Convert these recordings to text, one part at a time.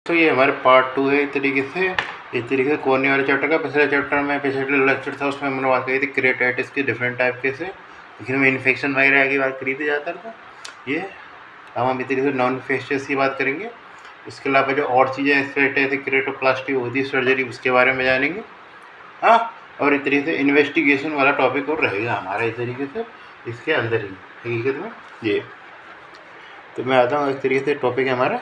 तो ये हमारे पार्ट 2 है। इस तरीके से कॉर्निया वाले चैप्टर का पिछले चैप्टर में पिछले लेक्चर था उसमें हमने बात करी थी केरेटाइटिस के डिफरेंट टाइप के से, लेकिन में इन्फेक्शन वगैरह की बात करी थी ज़्यादातर। था ये अब हम इस तरीके से नॉन इन्फेक्शियस की बात करेंगे। इसके अलावा जो और चीज़ें ऐसे केरेटोप्लास्टी होती है सर्जरी, उसके बारे में जानेंगे। हाँ, और इस तरीके से इन्वेस्टिगेशन वाला टॉपिक और रहेगा हमारा इस तरीके से इसके अंदर ही हकीकत में ये। तो मैं आता हूँ इस तरीके से टॉपिक है हमारा।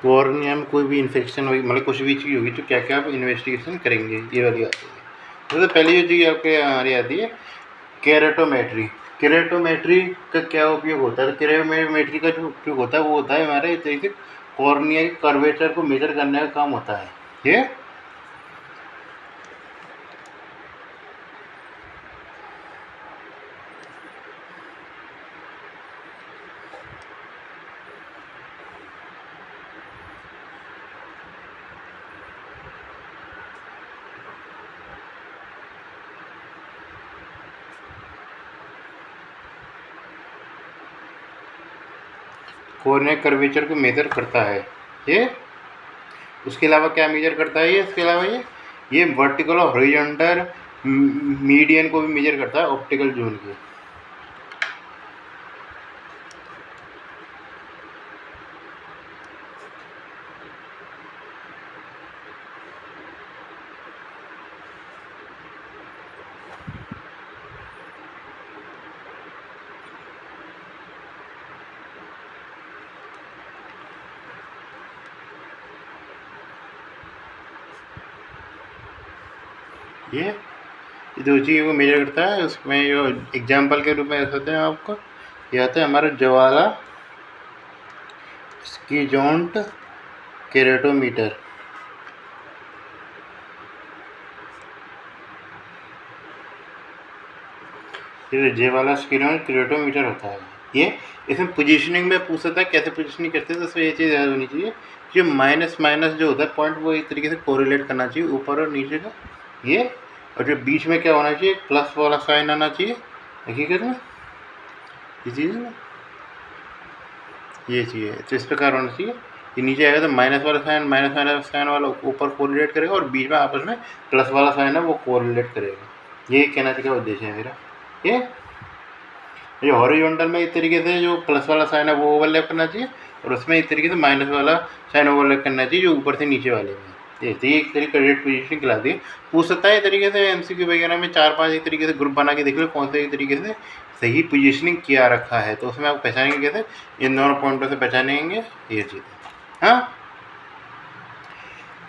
कॉर्निया में कोई भी इन्फेक्शन होगी, मतलब कुछ भी चीज़ होगी तो क्या क्या आप इन्वेस्टिगेशन करेंगे, ये वाली आती है। तो पहली जो चीज़ आपके हमारी आती है केरेटोमेट्री। केरेटोमेट्री का क्या उपयोग होता है? केरेटोमेट्री का जो उपयोग होता है वो होता है हमारे इस तरीके से कॉर्निया के कर्वेचर को मेजर करने का काम होता है ये। कॉर्निया कर्वेचर को मेजर करता है ये। उसके अलावा क्या मेजर करता है ये? इसके अलावा ये वर्टिकल और हॉरिजॉन्टल मीडियन को भी मेजर करता है, ऑप्टिकल जोन की। ये दो चीज़ों को मेजर करता है। उसमें जो एग्जाम्पल के रूप में रखते हैं आपको, ये आता है हमारा ज्वाला स्कीजोंट केरेटोमीटर। ये ज्वाला स्कीजोंट केरेटोमीटर होता है ये। इसमें पोजीशनिंग में पूछ सकता है कैसे पोजीशनिंग करते हैं, तो इसमें ये चीज़ याद होनी चाहिए, जो माइनस माइनस जो होता है पॉइंट वो एक तरीके से कोरिलेट करना चाहिए ऊपर और नीचे का ये, और जो बीच में क्या होना चाहिए, प्लस वाला साइन आना चाहिए हकीकत में ये चीज़ ना, ये चाहिए। तो इस प्रकार होना चाहिए, ये नीचे आएगा तो माइनस वाला साइन वाला ऊपर कोरिलेट करेगा और बीच में आपस में प्लस वाला साइन है वो कोरिलेट करेगा। ये कहना चाहिए उद्देश्य है मेरा ये हॉरिजॉन्टल में इस तरीके से जो प्लस वाला साइन है वो ओवरलैप करना चाहिए, और उसमें इस तरीके से माइनस वाला साइन ओवरलैप करना चाहिए जो ऊपर से नीचे वाले में। ये एक तरीके करेक्ट पोजीशन खिलाती है। पूछ सकता है तरीके से एमसीक्यू वगैरह में 4-5 एक तरीके से ग्रुप बना के देख लो कौन से एक तरीके से सही पोजीशनिंग किया रखा है, तो उसमें आप पहचानेंगे कैसे, इन दोनों पॉइंटों से पहचानेंगे ये चीज़। हाँ,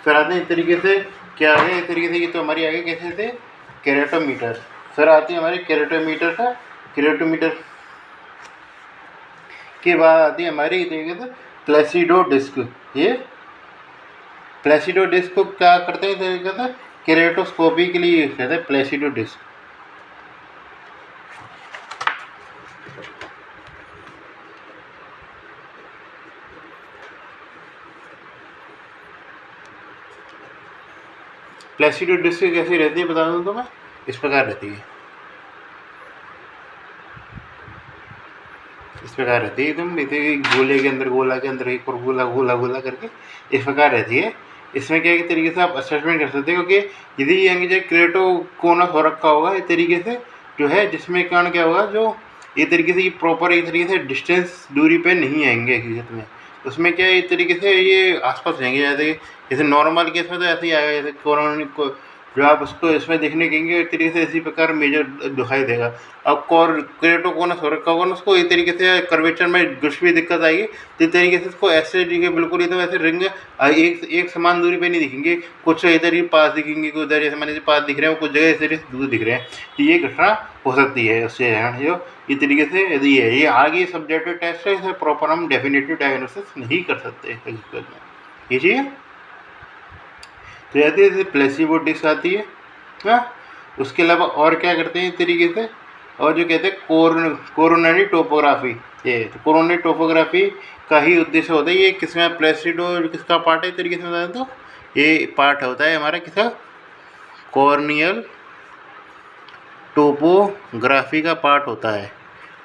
फिर आते हैं इस तरीके से क्या है, इस तरीके से ये तो हमारी आगे कैसे थे केरेटोमीटर। फिर आती है हमारी केरेटोमीटर के बाद आती है हमारी तरीके से प्लेसिडो डिस्क। ये प्लेसिडो डिस्क को क्या करते हैं तरीके से केरेटोस्कोपी के लिए यूज करते हैं प्लेसिडो डिस्क। प्लेसिडो डिस्क कैसी रहती है बता दूं तो मैं, इस प्रकार रहती है, इस प्रकार रहती है एकदम गोले के अंदर गोला के अंदर एक और गोला गोला गोला करके इस प्रकार रहती है। इसमें क्या एक तरीके से आप असेसमेंट कर सकते हैं, क्योंकि यदि ये जो क्रेटोकोनस हो रखा होगा इस तरीके से जो है, जिसमें कारण क्या होगा, जो ये तरीके से ये प्रॉपर एक तरीके से डिस्टेंस दूरी पे नहीं आएंगे हकीकत में, उसमें क्या इस तरीके से ये आसपास रहेंगे। जैसे नॉर्मल केस में तो ऐसे ही आएगा, जैसे कोरोना को जो आप उसको इसमें देखने गेंगे एक तरीके से इसी प्रकार मेजर दिखाई देगा। अब केरेटोकोनस हो रखा होगा उसको इस तरीके से कर्वेचर में कुछ भी दिक्कत आएगी तो इस तरीके से इसको ऐसे दिखे बिल्कुल एकदम ऐसे रिंग एक समान दूरी पे नहीं दिखेंगे, कुछ इधर ही पास दिखेंगे, कुछ उधर जैसे मैंने पास दिख रहे हैं, कुछ जगह इस तरीके से दूर दिख रहे हैं, तो ये घटना हो सकती है उससे जो इस तरीके से यदि है ये आगे सब्जेक्टिव टेस्ट है, इसे प्रॉपर हम डेफिनेटिव डायग्नोसिस नहीं कर सकते हकीकत में ये चीज़। तो जैसे प्लेसिबो डिस्क आती है। हाँ, उसके अलावा और क्या करते हैं इस तरीके से, और जो कहते हैं कोरोनरी टोपोग्राफी। ये तो कोरोनरी टोपोग्राफी का ही उद्देश्य होता है। ये किसमें प्लेसिडो किसका पार्ट है इस तरीके से बता दें तो ये पार्ट होता है हमारा किसका, कॉर्नियल टोपोग्राफी का पार्ट होता है।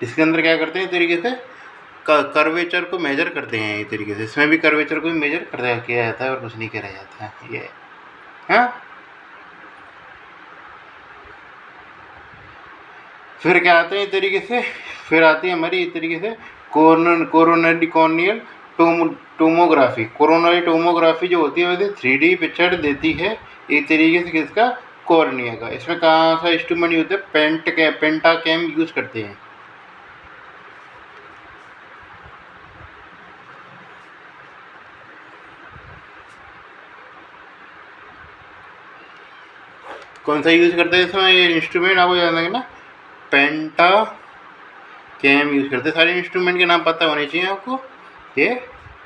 इसके अंदर क्या करते हैं, तरीके से कर्वेचर को मेजर करते हैं। ये तरीके से इसमें भी कर्वेचर को भी मेजर किया जाता है और कुछ नहीं किया जाता है ये। हाँ, फिर क्या आते हैं इस तरीके से, फिर आती है हमारी इस तरीके से coronary corneal tomography. Coronary tomography जो होती है वैसे 3D पिक्चर देती है एक तरीके से किसका, कॉर्निया का। इसमें कहाँ सा इंस्ट्रूमेंट यूज होता है, पेंटाकैम यूज करते हैं। कौन सा यूज करते हैं इसमें, ये इंस्ट्रूमेंट आपको याद है ना, पेंटा कैम यूज करते हैं। सारे इंस्ट्रूमेंट के नाम पता होने चाहिए आपको। ये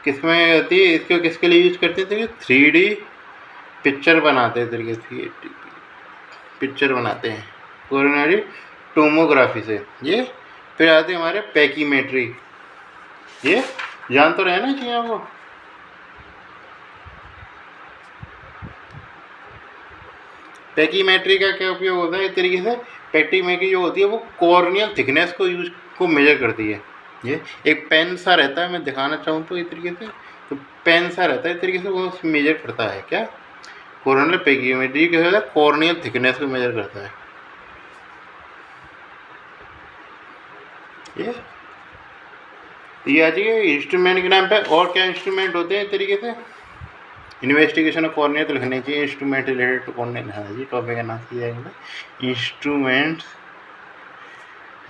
किसमें होती है, इसको किसके लिए यूज करते हैं, 3D पिक्चर बनाते हैं तरीके से, पिक्चर बनाते हैं कोरोनरी टोमोग्राफी से ये। फिर आते हैं हमारे पैकीमेट्री, ये जान तो रहना चाहिए आपको। पैकीमेट्री का क्या उपयोग होता है इस तरीके से, पैकीमेट्री जो होती है वो कॉर्नियल थिकनेस को मेजर करती है। ये एक पेन सा रहता है, मैं दिखाना चाहूँ तो इस तरीके से, तो पेन सा रहता है इस तरीके से, वो मेजर करता है क्या, कॉर्नियल पैकीमेट्री क्या होता है, कॉर्नियल थिकनेस को मेजर करता है ये आ जाइए इंस्ट्रूमेंट के नाम पे। और क्या इंस्ट्रूमेंट होते हैं इस तरीके से, इन्वेस्टिगेशन ऑफ कॉर्निया तो लिखने चाहिए, इंस्ट्रूमेंट रिलेटेड टू कॉर्निया लिखना चाहिए, टॉपिक का नाम किया जाएगा इंस्ट्रूमेंट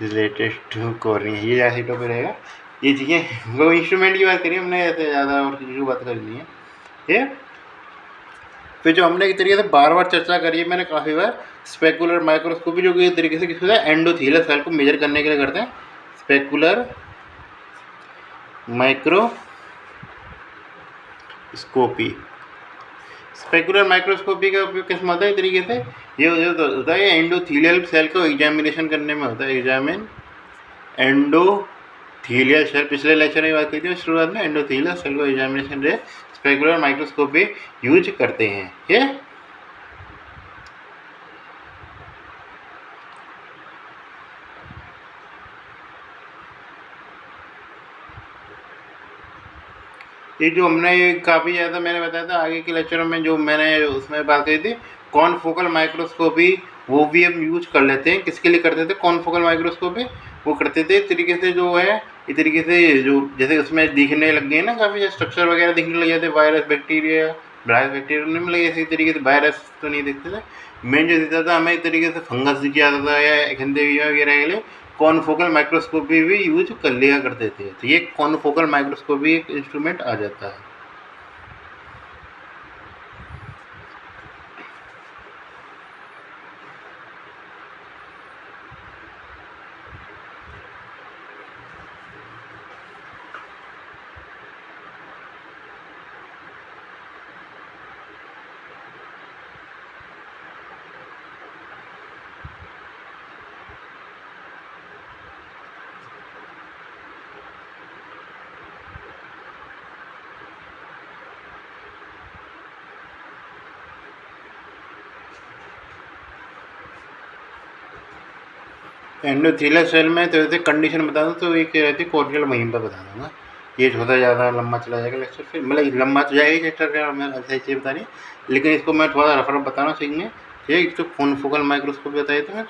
रिलेटेड टू कॉर्निया, ये जैसे टॉपिक रहेगा। ये चीज़ें वो इंस्ट्रूमेंट की बात करिए हमने, ऐसे ज़्यादा और चीज़ों की बात करनी है ये। फिर जो हमने एक तरीके से बार बार चर्चा करी है मैंने काफ़ी बार, स्पेकुलर माइक्रोस्कोपी, जो कि एक तरीके से किसी एंडोथीलियल सेल को मेजर करने के लिए करते हैं। स्पेकुलर माइक्रोस्कोपी, स्पेकुलर माइक्रोस्कोपी का उपयोग किस में होता है तरीके से, ये होता है एंडोथीलियल सेल को एग्जामिनेशन करने में होता है। एग्जामिन एंडोथीलियल सेल, पिछले लेक्चर में बात की थी शुरुआत में, एंडोथीलियल सेल को एग्जामिनेशन रे स्पेकुलर माइक्रोस्कोपी यूज करते हैं। ये जो हमने काफ़ी ज़्यादा मैंने बताया था आगे के लेक्चरों में, जो मैंने उसमें बात करी थी कॉनफोकल माइक्रोस्कोपी, वो भी हम यूज कर लेते हैं। किसके लिए करते थे कॉनफोकल माइक्रोस्कोपी, वो करते थे तरीके से जो है इस तरीके से, जो जैसे उसमें दिखने लग गए ना काफ़ी स्ट्रक्चर वगैरह दिखने लग जाते, वायरस बैक्टीरिया ब्रायस बैक्टीरिया नहीं मिले, इसी तरीके से वायरस तो नहीं दिखते थे। मेन जो दिखता था हमें इस तरीके से फंगस दिख जाता था या एक्जेंथेरिया वगैरह के लिए कॉनफोकल माइक्रोस्कोपी भी यूज कर लिया करते थे। तो ये कॉनफोकल माइक्रोस्कोपी एक इंस्ट्रूमेंट आ जाता है। एंडोथीलियल सेल में तो जैसे कंडीशन बता दूँ तो एक रहती है कॉर्नियल, वहीं पर बता दूँगा। ये थोड़ा ज़्यादा लंबा चला जाएगा लेक्चर, फिर मतलब लंबा तो जाएगा लेक्चर का, मैं अच्छा चीज़ बता रही, लेकिन इसको मैं थोड़ा रफ बता रहा हूँ सीखने। ठीक है, तो कॉनफोकल माइक्रोस्कोप बताइए तो मैं,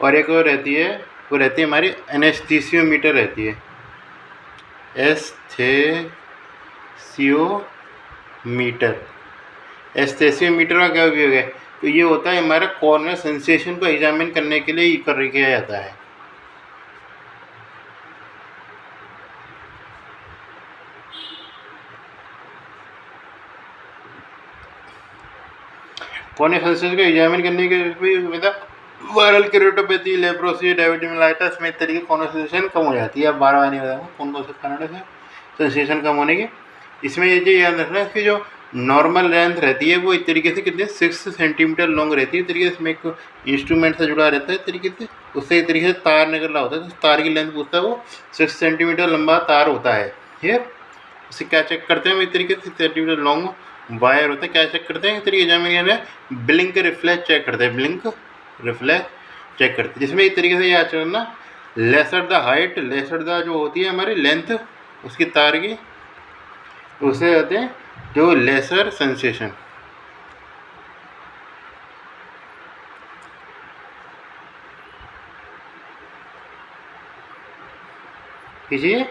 और एक और रहती है, वो रहती है हमारी एनेस्थीसियोमीटर रहती है, एस्थेसियोमीटर। एस्थेसियोमीटर का क्या उपयोग है, तो ये होता है हमारा कॉर्नियल सेंसेशन को एग्जामिन करने के लिए किया जाता है। कॉर्नियल सेंसेशन को एग्जामिन करने के लिए वायरल केरेटोपैथी, लेप्रोसी, डायबिटीज में इस तरीके कॉर्नियल सेंसेशन कम हो जाती है। अब बार बार नहीं बताऊँगा कौन कौन से कारण से सेंसेशन कम होने की। इसमें ये चीज़ याद रखना है, इसकी जो नॉर्मल लेंथ रहती है वो इस तरीके से कितने 6 सेंटीमीटर लॉन्ग रहती है। तरीके से इसमें एक इंस्ट्रूमेंट से जुड़ा रहता है तरीके से, उससे एक तरीके से तार निकल रहा होता है, तो तार की लेंथ पूछता है वो 6 सेंटीमीटर लंबा तार होता है। ये उसे क्या चेक करते हैं इस तरीके से, लॉन्ग वायर होता है, क्या चेक करते हैं इस तरीके जैसे ब्लिंक रिफ्लेक्ट चेक करते हैं, ब्लिंक रिफ्लेक्ट चेक करते हैं, जिसमें इस तरीके से याद करना lesser the height, lesser the जो होती है हमारी लेंथ उसकी तार की, उसे कहते हैं जो लेसर सेंसेशन। कीजिए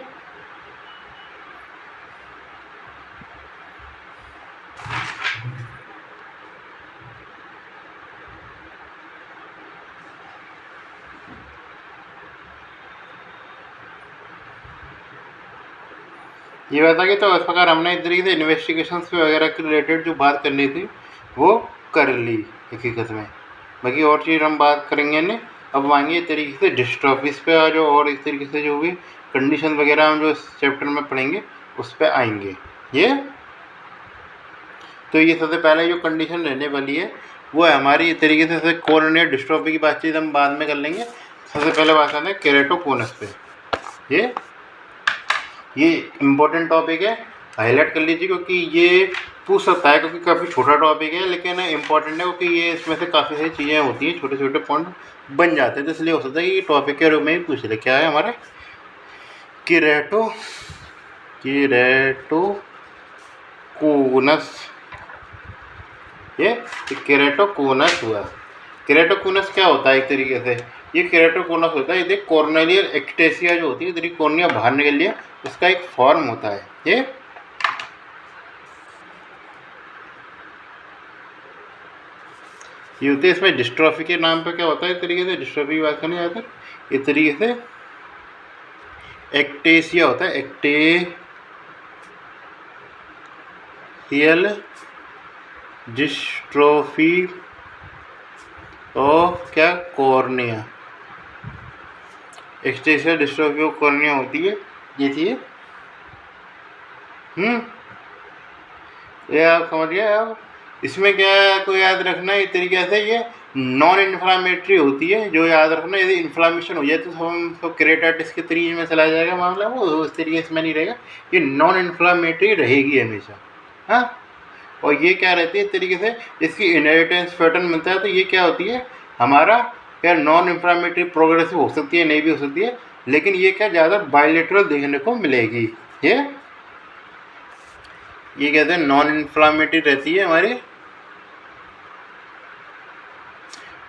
ये बता कि तो इस प्रकार हमने इस तरीके से इन्वेस्टिगेशंस वगैरह के रिलेटेड जो बात करनी थी वो कर ली हकीकत में। बाकी और चीज़ हम बात करेंगे नहीं। अब आएंगे इस तरीके से डिस्ट्रॉफीज पे आ जो, और इस तरीके से जो भी कंडीशन वगैरह हम जो इस चैप्टर में पढ़ेंगे उस पर आएंगे। ये तो ये सबसे पहले जो कंडीशन रहने वाली है वो है हमारी इस तरीके से कोरोनियल डिस्ट्रॉफी की बातचीत हम बाद में कर लेंगे। सबसे पहले बात करते हैं केरेटोकोनस पे। ये इम्पोर्टेंट टॉपिक है, हाईलाइट कर लीजिए क्योंकि ये पूछ सकता है, क्योंकि काफ़ी छोटा टॉपिक है लेकिन इम्पॉर्टेंट है क्योंकि ये इसमें से काफ़ी सारी चीज़ें होती हैं, छोटे छोटे पॉइंट बन जाते हैं, तो इसलिए हो सकता है कि टॉपिक के रूप में ही पूछ ले। क्या है हमारे केरेटोकोनस, ये केरेटोकोनस हुआ। केरेटोकोनस क्या होता है एक तरीके से, ये केरेटोकोनस होता है, ये कॉर्नेलियल एक्टेसिया जो होती है, तेरी कॉर्निया बाहर निकल लिया, उसका एक फॉर्म होता है। ये होती है, इसमें डिस्ट्रॉफी के नाम पे क्या होता है इस तरीके से, डिस्ट्रॉफी की बात करने जाते हैं इस तरीके से एक्टेसिया होता है, एक्टेसियल डिस्ट्रोफी ऑफ क्या cornea, existential dystrophy of cornea होती है ये चीज़। ये आप समझ गए। अब इसमें क्या है आपको याद रखना है इस तरीके से, ये नॉन इन्फ्लामेटरी होती है, जो याद रखना यदि इन्फ्लामेशन हो जाए तो हम तो केरेटाइटिस के तरीके में चला जाएगा मामला, वो उस तरीके से में नहीं रहेगा, ये नॉन इन्फ्लामेटरी रहेगी हमेशा। हाँ, और ये क्या रहती है इस तरीके से, इसकी इनहेरिटेंस पैटर्न मिलता है, तो ये क्या होती है हमारा क्या नॉन इन्फ्लामेटरी प्रोग्रेसिव हो सकती है, नहीं भी हो सकती है, लेकिन ये क्या ज़्यादा बायलेटरल देखने को मिलेगी। ये कहते हैं नॉन इन्फ्लामेटरी रहती है हमारी,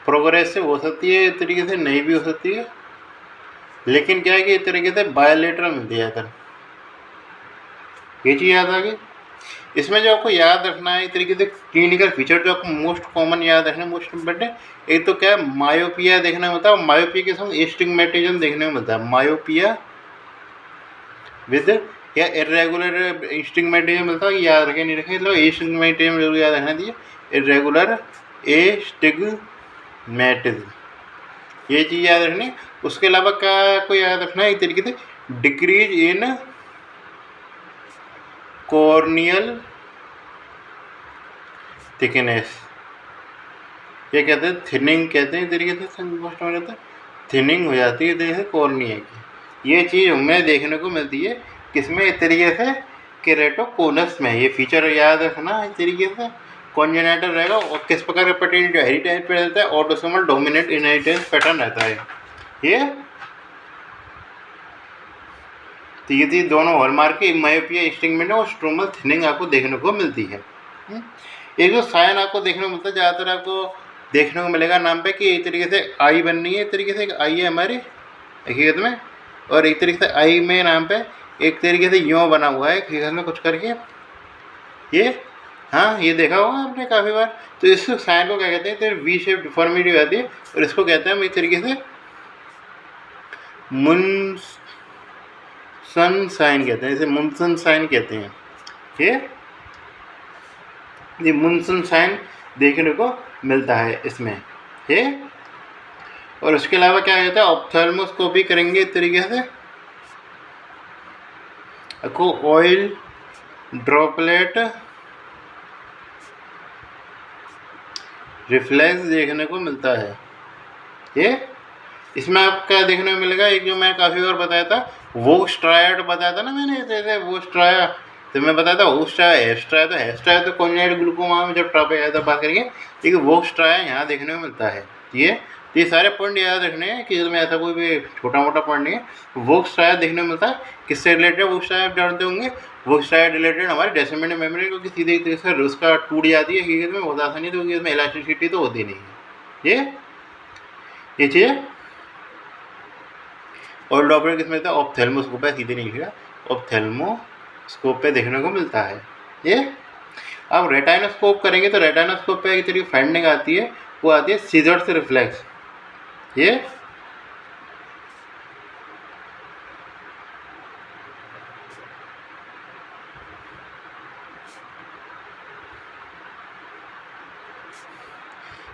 प्रोग्रेसिव हो सकती है इस तरीके से, नहीं भी हो सकती है, लेकिन क्या है कि इस तरीके से बायलेटरल मिलती है। ये चीज़ याद आ गई। इसमें जो आपको याद रखना है इस तरीके से क्लिनिकल फीचर जो आपको मोस्ट कॉमन याद रखना है, मोस्ट इम्पोर्टेंट, एक तो क्या है मायोपिया देखने को मिलता है, मायोपिया के साथ एस्टिग्मेटिज्म देखने को मिलता है, मायोपिया विद या इरेगुलर एस्टिग्मेटिज्म मिलता है, याद रखें नहीं रखें, मतलब एस्टिग्मेटिज्म जरूर याद रखना चाहिए, इरेगुलर एस्टिग्मेटिज्म, ये चीज़ याद रखनी। उसके अलावा क्या आपको याद रखना है इस तरीके से डिक्रीज इन कॉर्नियल थिकनेस, ये कहते हैं थिनिंग, कहते हैं तरीके से मोस्ट में रहता है, थिनिंग हो जाती है तरीके से कॉर्निया की। ये चीज़ हमें देखने को मिलती है किसमें, इस तरीके से केरेटोकोनस में। ये फीचर याद रखना इस तरीके से, कॉन्जेनिटल रहेगा और किस प्रकार का पैटर्न जो हेरिटेज पे रहता है, ऑटोसोमल डोमिनेंट इनहेरिटेंस पैटर्न रहता है। ये तो ये थी दोनों हॉलमार्क की मायोपिया, एस्टिग्मेटिज्म और स्ट्रोमल थिनिंग आपको देखने को मिलती है। एक जो साइन आपको देखने को मिलता है, ज़्यादातर आपको देखने को मिलेगा नाम पे कि एक तरीके से आई बननी है, एक तरीके से एक आई है हमारी हकीकत में, और एक तरीके से आई में नाम पे एक तरीके से यूँ बना हुआ है हकीकत में कुछ करके, ये हाँ ये देखा होगा आपने काफ़ी बार। तो इस साइन को क्या कहते हैं, तो वी शेप डिफॉर्मिटी हो जाती है, और इसको कहते हैं हम एक तरीके से मुनसन साइन कहते हैं, इसे मुनसन साइन कहते हैं। ये मुनसन साइन देखने को मिलता है इसमें। ये और उसके अलावा क्या कहता है, ऑप्थेल्मोस्कोपी करेंगे इस तरीके से, आपको ऑयल ड्रॉपलेट रिफ्लेक्स देखने को मिलता है। ये इसमें आपका देखने को मिलेगा एक जो मैं काफ़ी बार बताया था, वो स्ट्रायड बताया था ना मैंने, जैसे वो स्ट्राया, तो मैं बताया था वो स्ट्राया हेस्ट्राया, तो हेस्ट्राया तो कॉन्जेनाइट ग्लूकोमा में जब टॉपिक आया था बात करेंगे, लेकिन वो स्ट्राया यहाँ देखने को मिलता है। ये सारे पॉइंट याद रखने हैं कि इसमें ऐसा कोई भी छोटा मोटा पॉइंट नहीं है। वो स्ट्राया देखने को मिलता है, किससे रिलेटेड वो स्ट्राया आप जानते होंगे, वो स्ट्राया रिलेटेड हमारे डेसिमेंट मेम्ब्रेन, क्योंकि सीधे तरीके से उसका टूट जाती है हकीकत में, बहुत आसानी, तो इसमें इलास्टिसिटी तो होती नहीं है। ये चीज़ और डॉपलर किस में मिलता है, ऑप्थेल्मोस्कोप है, सीधे नहीं लिखेगा, ऑप्थेल्मोस्कोप पे देखने को मिलता है। ये अब रेटाइनोस्कोप करेंगे तो रेटाइनोस्कोप पे एक तरीके फाइंडिंग आती है, वो आती है सीजर्स रिफ्लेक्स। ये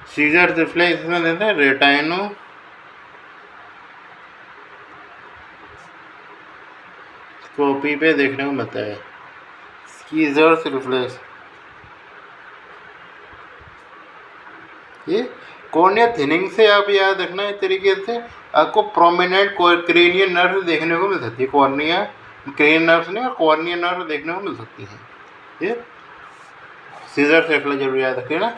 सीजर्स रिफ्लेक्स में देते हैं रेटाइनो कॉपी पे देखने को मिलता है सीजर्स रिफ्लेक्स। ये कॉर्निया थिनिंग से आप याद रखना, इस तरीके से आपको प्रोमिनेंट क्रेनियल नर्व देखने को मिल सकती है, कॉर्निया क्रेनियल नर्व नहीं और कॉर्निया नर्व देखने को मिल सकती है। ये सीजर्स रिफ्लेक्स जरूर याद रखिए ना,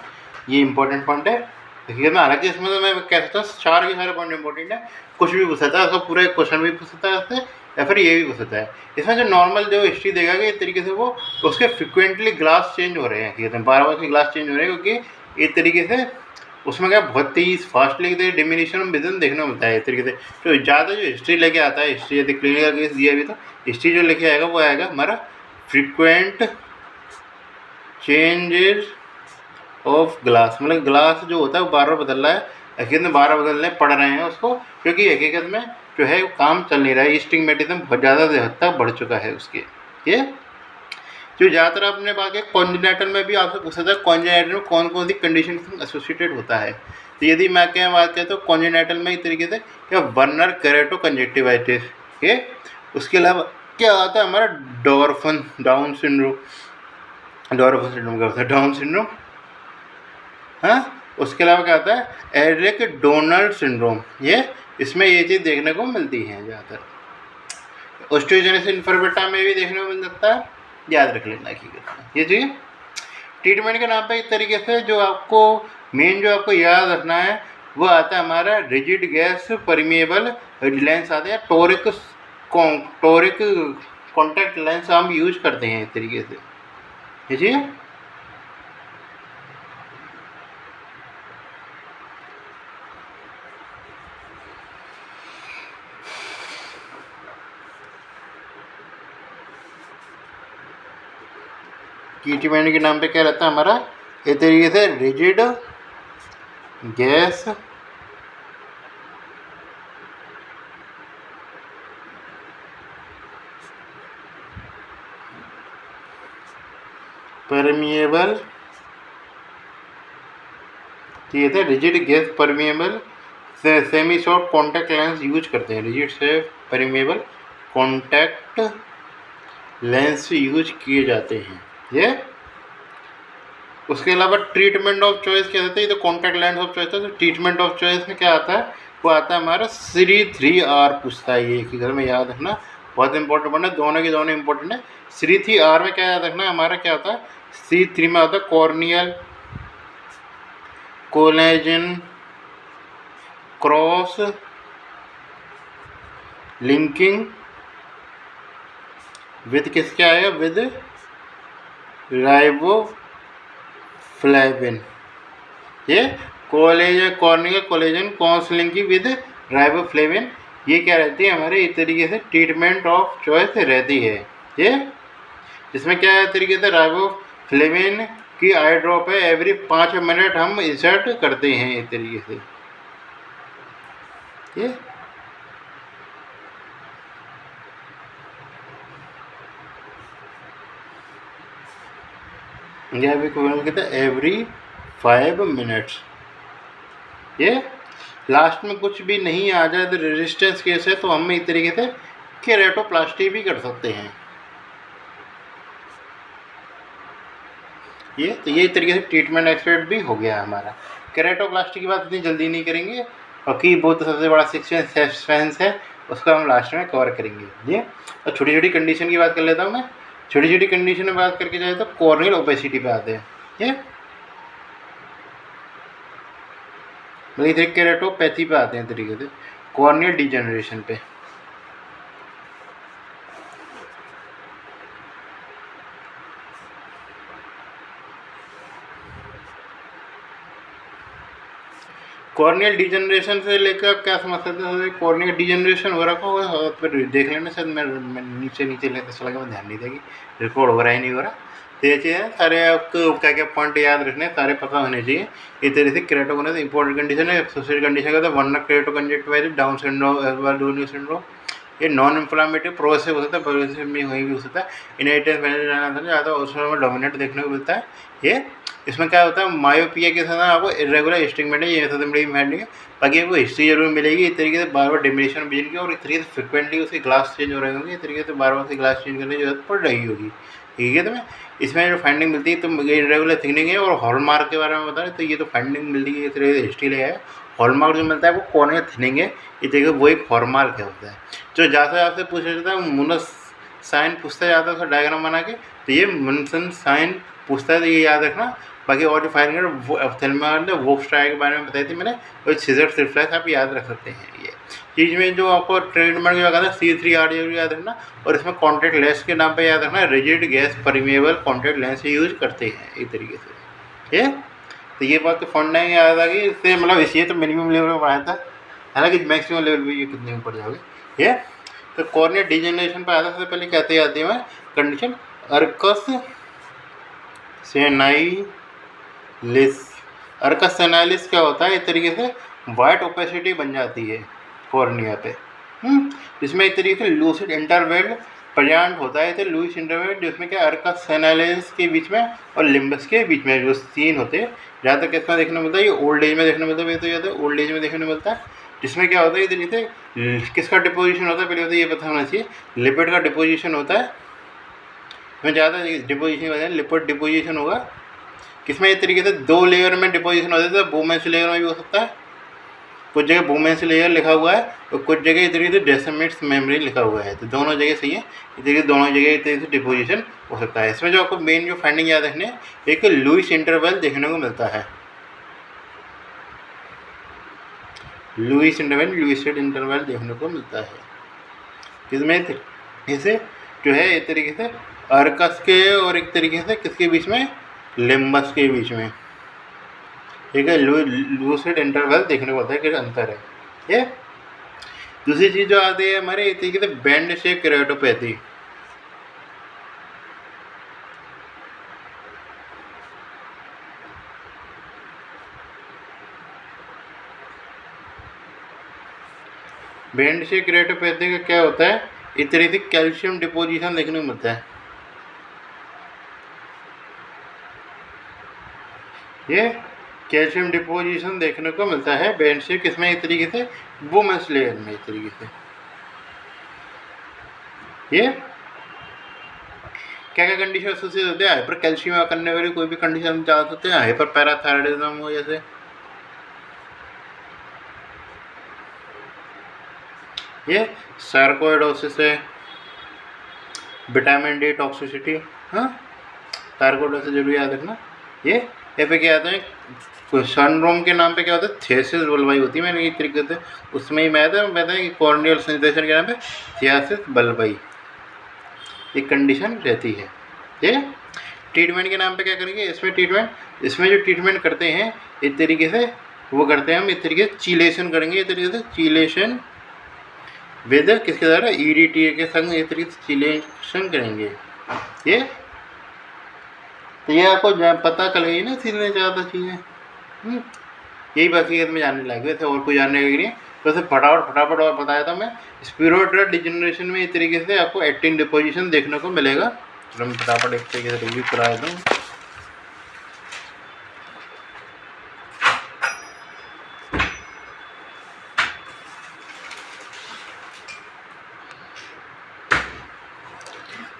ये इंपॉर्टेंट पॉइंट है। देखिए ना, हालांकि इसमें तो मैं कह सकता हूँ चार के सारे पॉइंट इंपॉर्टेंट है, कुछ भी पूछ सकता है, उसका पूरा एक क्वेश्चन भी पूछ सकता है उससे, या फिर ये भी पूछ सकता है। इसमें जो नॉर्मल जो हिस्ट्री देगा कि इस तरीके से वो उसके फ्रिक्वेंटली ग्लास चेंज हो रहे हैं, कहते हैं 12 बार के ग्लास चेंज हो रहे हैं, क्योंकि एक तरीके से उसमें क्या बहुत तेज फास्टली डिमिनिशन विजन देखने को मिलता है। इस तरीके से तो ज़्यादा जो हिस्ट्री लेके आता है, हिस्ट्री यदि क्लिनिकल केस दिया भी तो हिस्ट्री जो लेके आएगा वो आएगा हमारा फ्रिक्वेंट चेंजेस ऑफ ग्लास, मतलब ग्लास जो होता है वो बार बार बदल रहा है, हकीकत में 12 बदलने पड़ रहे हैं उसको, क्योंकि हकीकत में जो है वो काम चल नहीं रहा है, स्टिग्मेटिज्म बहुत ज़्यादा हद तक बढ़ चुका है उसके। ये जो ज़्यादातर आपने बाकी कॉन्जेनाइटल में भी आपसे पूछा था, कॉन्जेनाइटल में कौन कौन सी कंडीशन एसोसिएटेड होता है, तो यदि मैं क्या बात करें तो कॉन्जेनाइटल में एक तरीके से क्या वर्नर कैरेटो कंजक्टिवाइटिस, ये उसके अलावा क्या आता है हमारा डॉर्फन डाउन सिंड्रोम, डॉर्फन सिंड्रोम क्या होता है, डाउन सिंड्रोम, हाँ। उसके अलावा क्या आता है एरिक डोनाल्ड सिंड्रोम, ये इसमें ये चीज़ देखने को मिलती है ज़्यादातर। ऑस्टियोजेनेसिस इम्परफेक्टा में भी देखने को मिल सकता है, याद रख लेना की ये चीज़। ट्रीटमेंट के नाम पे एक तरीके से जो आपको मेन जो आपको याद रखना है वो आता है हमारा रिजिड गैस परमिएबल लेंस आते हैं, टोरिक कॉन्टैक्ट लेंस हम यूज करते हैं इस तरीके से, ये चीज़। ट्रीटमेंट के नाम पे क्या रहता है हमारा इस तरीके से रिजिड गैस परमिएबल, ठीक है, rigid gas permeable semi short contact lens use करते हैं, रिजिड से परमिएबल कॉन्टैक्ट लेंस यूज किए जाते हैं ये। उसके अलावा ट्रीटमेंट ऑफ चॉइस क्या होता है, ये तो कॉन्टैक्ट लेंस ऑफ चॉइस है, तो ट्रीटमेंट ऑफ चॉइस में क्या आता है वो आता है हमारा C3R पूछता है, ये घर में याद रखना बहुत इंपॉर्टेंट पॉइंट है, दोनों के दोनों इंपॉर्टेंट है। C3R में क्या याद रखना है हमारा क्या होता है, C3 में होता है corneal collagen cross linking with किसके आएगा, विद राइबोफ्लेविन, ये collagen corneal collagen cross linking with riboflavin, ये क्या रहती है हमारे इस तरीके से ट्रीटमेंट ऑफ चॉइस रहती है ये। इसमें क्या है तरीके से राइबोफ्लेविन की आई ड्रॉप है, एवरी 5 मिनट हम इंसर्ट करते हैं इस तरीके से ये। यह भी कहते हैं एवरी 5 मिनट्स, ये लास्ट में कुछ भी नहीं आ जाए तो रेजिस्टेंस केस है तो हम इस तरीके से केरेटोप्लास्टी भी कर सकते हैं ये। तो ये तरीके से ट्रीटमेंट एक्सपर्ट भी हो गया हमारा। केरेटोप्लास्टी की बात इतनी जल्दी नहीं करेंगे, और की बोथ सबसे बड़ा सस्पेंस है, उसको हम लास्ट में कवर करेंगे। ये और छोटी छोटी कंडीशन की बात कर लेता हूँ मैं। छोटी छोटी कंडीशन में बात करके जाए तो कॉर्नियल ओपेसिटी पे आते हैं। ये मतलब केरेटोपैथी पे आते हैं तरीके से, कॉर्नियल डिजेनरेशन पे। कॉर्नियल डिजेनरेशन से लेकर क्या समझ सकते हैं? कॉर्नियल डिजेनरेशन हो रखा होगा और फिर देख लेना, शायद मैं नीचे लेते चला गया, मैं ध्यान नहीं देगी, रिकॉर्ड हो रहा है नहीं हो रहा। तो ये चीज़ें सारे आपको क्या क्या पॉइंट याद रखने, सारे पता होने चाहिए। इस तरह से क्रेटोगोनस इंपॉर्टेंट कंडीशन है। एसोसिएटेड कंडीशन का वरना क्रेटोकंजक्टिवाइटिस, डाउन सिंड्रोम सिंड्रोम, ये नॉन इन्फ्लामेटरी प्रोग्रेसिव हो सकता है, प्रोग्रेसिव में वही भी हो सकता है। इनहेरिटेंस ज़्यादा उसमें डोमिनेट देखने को मिलता है। ये इसमें क्या होता है, मायोपिया के साथ आपको इरेगुलर स्टिग्मेटिक, ये सबसे बड़ी मैंडेंगे। बाकी आपको हिस्ट्री जरूर मिलेगी। इस तरीके से बार बार डिमिनिशन विजन की, और इस तरीके से फ्रिक्वेंटली उसके ग्लास चेंज हो रहे होंगे, इस तरीके से बार बार उसके ग्लास चेंज करने की जरूरत पड़ रही होगी। ठीक है, तो मैं इसमें जो फाइंडिंग मिलती है तो इरेगुलर थिकनिंग है। और हॉलमार्क के बारे में बता रहे तो ये तो फाइंडिंग मिलती है, इस तरीके से हिस्ट्री ले आया। हॉलमार्क जो मिलता है वो कॉर्नियल थिकनिंग है, इस तरीके वो एक हॉलमार्क है होता है। जो जैसे आपसे पूछा जाता है मुनस साइन पूछता जाता है उसका डायग्राम बना के, तो ये मुनसन साइन पूछता है, तो ये याद रखना। बाकी और जो फाइंडिंग वो स्ट्राइक के बारे में बताई थी मैंने, और सीजर रिफ्लेक्स आप याद रख सकते हैं। ये चीज़ में जो आपको ट्रीटमेंट जो कहता है C3R याद रखना, और इसमें कॉन्टैक्ट लेंस के नाम पे याद रखना, rigid gas permeable contact lens use करते हैं एक तरीके से। ये तो ये बात तो फंडाएंगे याद आ गई। इससे मतलब इसलिए तो मिनिमम लेवल में पढ़ाया था, हालांकि मैक्सिमम लेवल पे ये कितने में पड़ जाओगे। ये तो कॉर्नियल डिजेनरेशन पर आता, सबसे पहले कहते आती है कंडीशन अर्कस सेनाइलिस। अर्कस सेनाइलिस क्या होता है, एक तरीके से वाइट ओपेसिटी बन जाती है कॉर्निया पे, जिसमें एक तरीके से लूसिड इंटरवल प्रेजेंट होता है। तो लूसिड इंटरवल जिसमें क्या अर्कस सेनाइलिस के बीच में और लिम्बस के बीच में जो सीन होते हैं, जहाँ तक किसमें देखने को मिलता है, ये ओल्ड एज में देखने को मिलता है। तो ज़्यादा ओल्ड एज में देखने को मिलता है, जिसमें क्या होता है, इस तरीके से किसका डिपोजिशन होता है, पहले होता है ये पता होना चाहिए, लिपिड का डिपोजिशन होता है। इसमें ज़्यादा डिपोजिशन होता है, लिपिड डिपोजिशन होगा। किसमें इस तरीके से 2 लेयर में डिपोजिशन होता है, तो बोमेंस लेयर में भी हो सकता है। कुछ जगह बोमेंस लेयर लिखा हुआ है और कुछ जगह इस तरीके से डेसिमेट्स मेम्ब्रेन लिखा हुआ है, तो दोनों जगह सही है। इस तरीके से दोनों जगह इस तरीके से डिपोजिशन हो सकता है। इसमें जो आपको मेन जो फाइंडिंग याद रखने, एक लुईस इंटरवल देखने को मिलता है। लुईस इंटरवल देखने को मिलता है, इसमें इसे जो है एक तरीके से अर्कस के और एक तरीके से किसके बीच में, लिम्बस के बीच में। ठीक है, लूसिड इंटरवल देखने को मिलता है कि अंतर है। ये दूसरी चीज़ जो आती है हमारे एक तरीके से band shape keratopathy. Band shape keratopathy का क्या होता है, इस तरीके से कैल्शियम डिपोजिशन देखने को मिलता है। ये कैल्शियम डिपोजिशन देखने को मिलता है बैंड शेप किसमें, इस तरीके से बोमेंस लेयर में। इस तरीके से ये क्या क्या कंडीशन एसोसिएट होते हैं, हाइपर कैल्शियम करने वाली कोई भी कंडीशन जा सकते हैं, हाइपर पैराथायराइडिज्म हो, जैसे ये सार्कोइडोसिस है, विटामिन डी टॉक्सिसिटी। हाँ, सार्कोइडोसिस जरूर याद रखना। ये पे क्या आता है, सिंड्रोम के नाम पे क्या होता है, थियासिस बल्बाई होती है। मैंने एक तरीके से उसमें ही मैं था कि कॉर्नियल सेंसेशन के नाम पे थियासिस बल्बाई एक कंडीशन रहती है। ये ट्रीटमेंट के नाम पे क्या करेंगे, इसमें जो ट्रीटमेंट करते हैं इस तरीके से वो करते हैं हम, इस तरीके से चीलेशन करेंगे, इस तरीके से चीलेशन विद किसके द्वारा, EDTA के संग इस तरीके से चीलेशन करेंगे। ये तो ये आपको पता चलेगी ना, सीखने ज़्यादा चीज़ें। यही बाकी में जानने लगे थे, और कोई जानने लगे नहीं। तो ऐसे फटाफट और बताया था मैं। स्पिरोइडल डिजेनरेशन में इस तरीके से आपको एक्टिन डिपोजिशन देखने को मिलेगा। चलो मैं फटाफट एक तरीके से रिव्यू करा देता हूँ।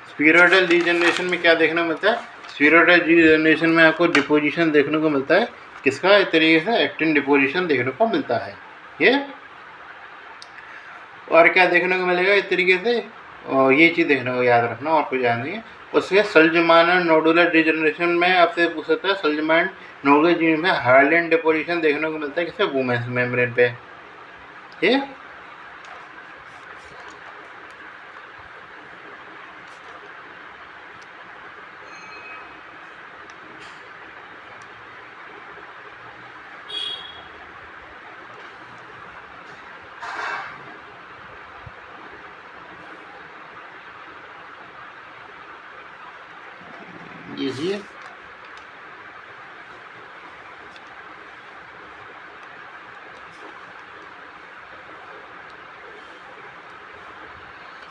स्पिरोइडल डिजेनरेशन में क्या देखने को मिलता है, स्पिरोइडल डिजेनरेशन में आपको डिपोजिशन देखने को मिलता है किसका, इस तरीके से एक्टिन डिपोजिशन देखने को मिलता है। ये और क्या देखने को मिलेगा इस तरीके से, और ये चीज़ देखने को याद रखना और कुछ याद नहीं है। उसके सल्जमान नोडुलर डिजनरेशन में आपसे पूछ सकता है, सल्जमान नोडुलर डिजनरेशन में हार्लेन डिपोजिशन देखने को मिलता है किससे, वुमेन्स मेम्ब्रेन पे। ये है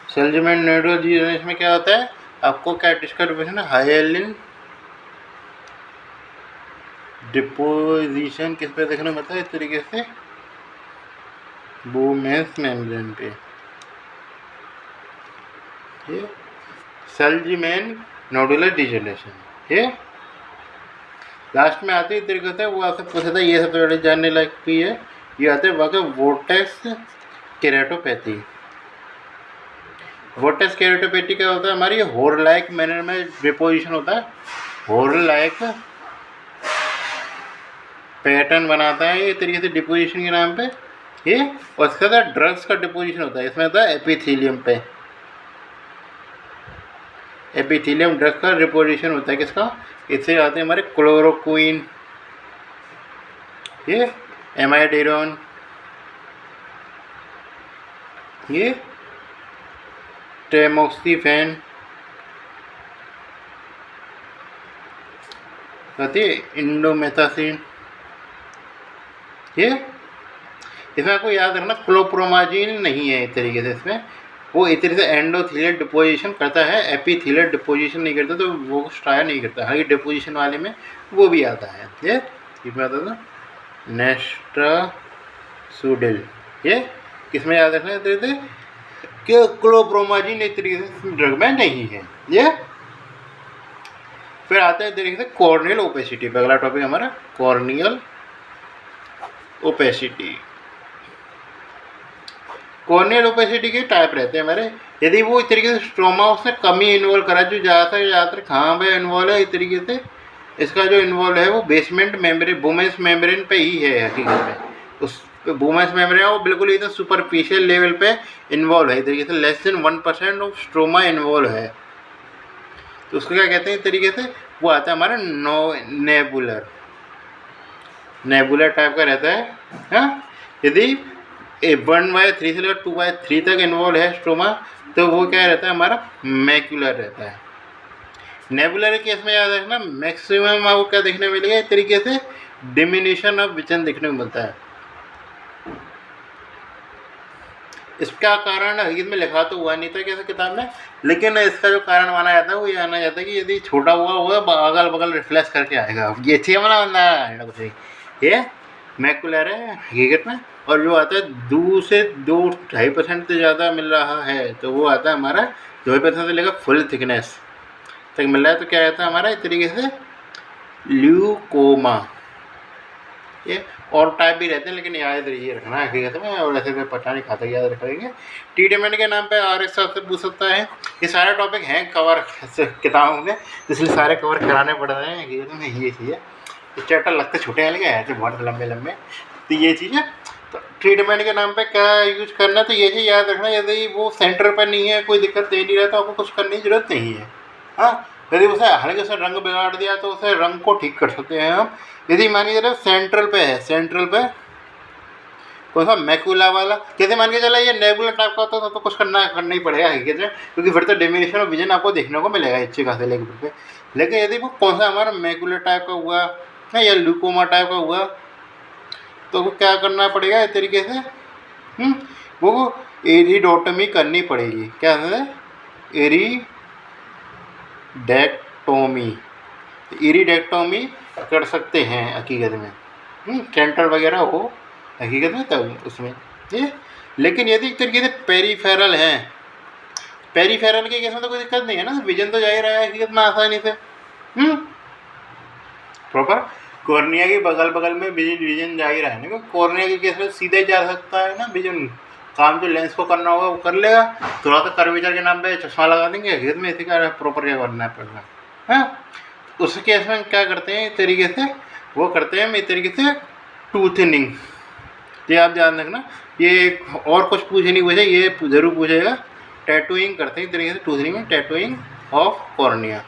सल्जमान नोडुलर डिजनरेशन में क्या होता है, आपको क्या डिस्क्रिप्शन है, हाइलिन डिपोजिशन किस पे देखने को मिलता है इस तरीके से, वुमेन्स मेम्ब्रेन पे। ये सल्जमान नोडुलर डिजनरेशन। ये लास्ट में आते ही तरीके से वो आपसे पूछा था, ये सबसे बड़ी जानने लायक भी है, ये आते हैं वाकई वोर्टेक्स केराटोपैथी। वोर्टेक्स केराटोपैथी क्या होता है, हमारी होर लाइक मैनर में डिपोजिशन होता है, होर लाइक पैटर्न बनाता है ये तरीके से डिपोजिशन के नाम पे ये। और इसके साथ ड्रग्स का डिपोजिशन होता है, इसमें होता है एपिथेलियम पे, एपिथेलियम ड्रग का डिपोजिशन होता है किसका, इससे आते हैं हमारे क्लोरोक्विन, ये एमाइडेरोन, ये टेमोक्सिफेन, कहती है इंडोमेथासिन। ये इसमें आपको याद रखना क्लोप्रोमाजीन नहीं है इस तरीके से, इसमें वो इस तरीके से एंडोथीलियल डिपोजिशन करता है, एपिथीलियल डिपोजिशन नहीं करता, तो वो स्ट्राया नहीं करता। हालांकि डिपोजिशन वाले में वो भी आता है, ये इसमें आता था नेस्ट्रासुडिल। ये किसमें याद रखना इस तरीके से कि क्लोप्रोमाजीन इस तरीके से ड्रग में नहीं है। ये फिर आता है तरीके से कॉर्नियल ओपेसिटी पे, अगला टॉपिक हमारा कॉर्नियल ओपेसिटी। कॉर्नियल ओपेसिटी के टाइप रहते हैं हमारे, यदि वो इस तरीके से स्ट्रोमा उसने कमी इन्वॉल्व करा, जो ज़्यादातर कहाँ पे इन्वॉल्व है इस तरीके से, इसका जो इन्वॉल्व है वो बेसमेंट मेम्ब्रेन, वुमेन्स मेम्ब्रेन पे ही है हकीकत में। उस वुमेन्स मेम्ब्रेन वो बिल्कुल एकदम सुपरफिशियल लेवल पे इन्वॉल्व है, इस तरीके से less than 1% of stroma involve है, तो उसको क्या कहते हैं इस तरीके से, वो आता है हमारा नेबुलर टाइप का रहता है। हाँ, यदि 1/3 से लेकर 2/3 तक इन्वॉल्व है स्ट्रोमा, तो वो क्या रहता है हमारा मैक्यूलर रहता है। नेबुलर केस में याद रखना मैक्सिमम आपको क्या देखने मिलेगा इस तरीके से, डिमिनिशन ऑफ विजन देखने को मिलता है। इसका कारण हकीकत में लिखा तो हुआ नहीं था कैसे किताब में, लेकिन इसका जो कारण माना जाता है वो ये माना जाता है कि यदि छोटा हुआ अगल बगल रिफ्लेक्स करके आएगा, ये अच्छी वाला बंदा कुछ नहीं, ये मैकुलर है हकीकत में। और जो आता है 2 से 2-2.5% से ज़्यादा मिल रहा है, तो वो आता है हमारा 2% से लेकर फुल थिकनेस तक मिल रहा है, तो क्या आता है हमारा इस तरीके से ल्यूकोमा। ये और टाइप भी रहते हैं, लेकिन याद रहिए रखना है हकीकत में, और ऐसे पता नहीं खाता याद रखेंगे। ट्रीटमेंट के नाम पे और एक से पूछ सकता है, ये सारे टॉपिक हैं कवर किताबों में, इसलिए सारे कवर कराने पड़ रहे हैं हकीकत में, ये चीज़ है। चैप्टर लगते छोटे हैं लेकिन ऐसे बहुत लंबे लंबे, तो ये चीज़ है। तो ट्रीटमेंट के नाम पे क्या यूज करना, तो ये चीज़ याद रखना, यदि वो सेंटर पर नहीं है, कोई दिक्कत दे नहीं रहा, तो आपको कुछ करने की जरूरत नहीं है। हाँ, यदि उसे हल्के से रंग बिगाड़ दिया तो उसे रंग को ठीक कर सकते हैं हम। यदि मान के चलो सेंट्रल पे है, सेंट्रल पे कौन सा मैकुला वाला, कैसे मान के चला ये नेबुलर टाइप का होता तो कुछ करना ही पड़ेगा हकीकत में, क्योंकि फिर तो डिमिनिशन ऑफ विजन आपको देखने को मिलेगा अच्छे खासे लेवल पे। लेकिन यदि वो कौन सा हमारा मैकुलर टाइप का हुआ है या ल्यूकोमा टाइप का हुआ, तो वो क्या करना पड़ेगा इस तरीके से, वो एरिडोटमी करनी पड़ेगी। क्या है एरिडेक्टोमी कर सकते हैं हकीकत में, कैंटर वगैरह हो हकीकत में तब उसमें ये। लेकिन यदि एक तरीके से पेरीफेरल हैं, पेरीफेरल के केस में तो कोई दिक्कत नहीं है ना, विजन तो जा ही रहा है हकीकत में आसानी से। प्रॉपर कॉर्निया के बगल बगल में विजन जा ही रहा है ना, कॉर्निया के केस में सीधे जा सकता है ना विजन, काम जो लेंस को करना होगा वो कर लेगा, थोड़ा सा कर्वेचर के नाम पे चश्मा लगा देंगे, हकीकत में इसी का प्रॉपर क्या करना है पड़ना है। उस केस में क्या करते हैं इस तरीके से, वो करते हैं इस तरीके से टूथनिंग। ये आप ध्यान रखना, ये और कुछ पूछे नहीं पूछे, ये ज़रूर पूछेगा। टैटूइंग करते हैं इस तरीके से टूथनिंग में, टैटूइंग ऑफ कॉर्निया,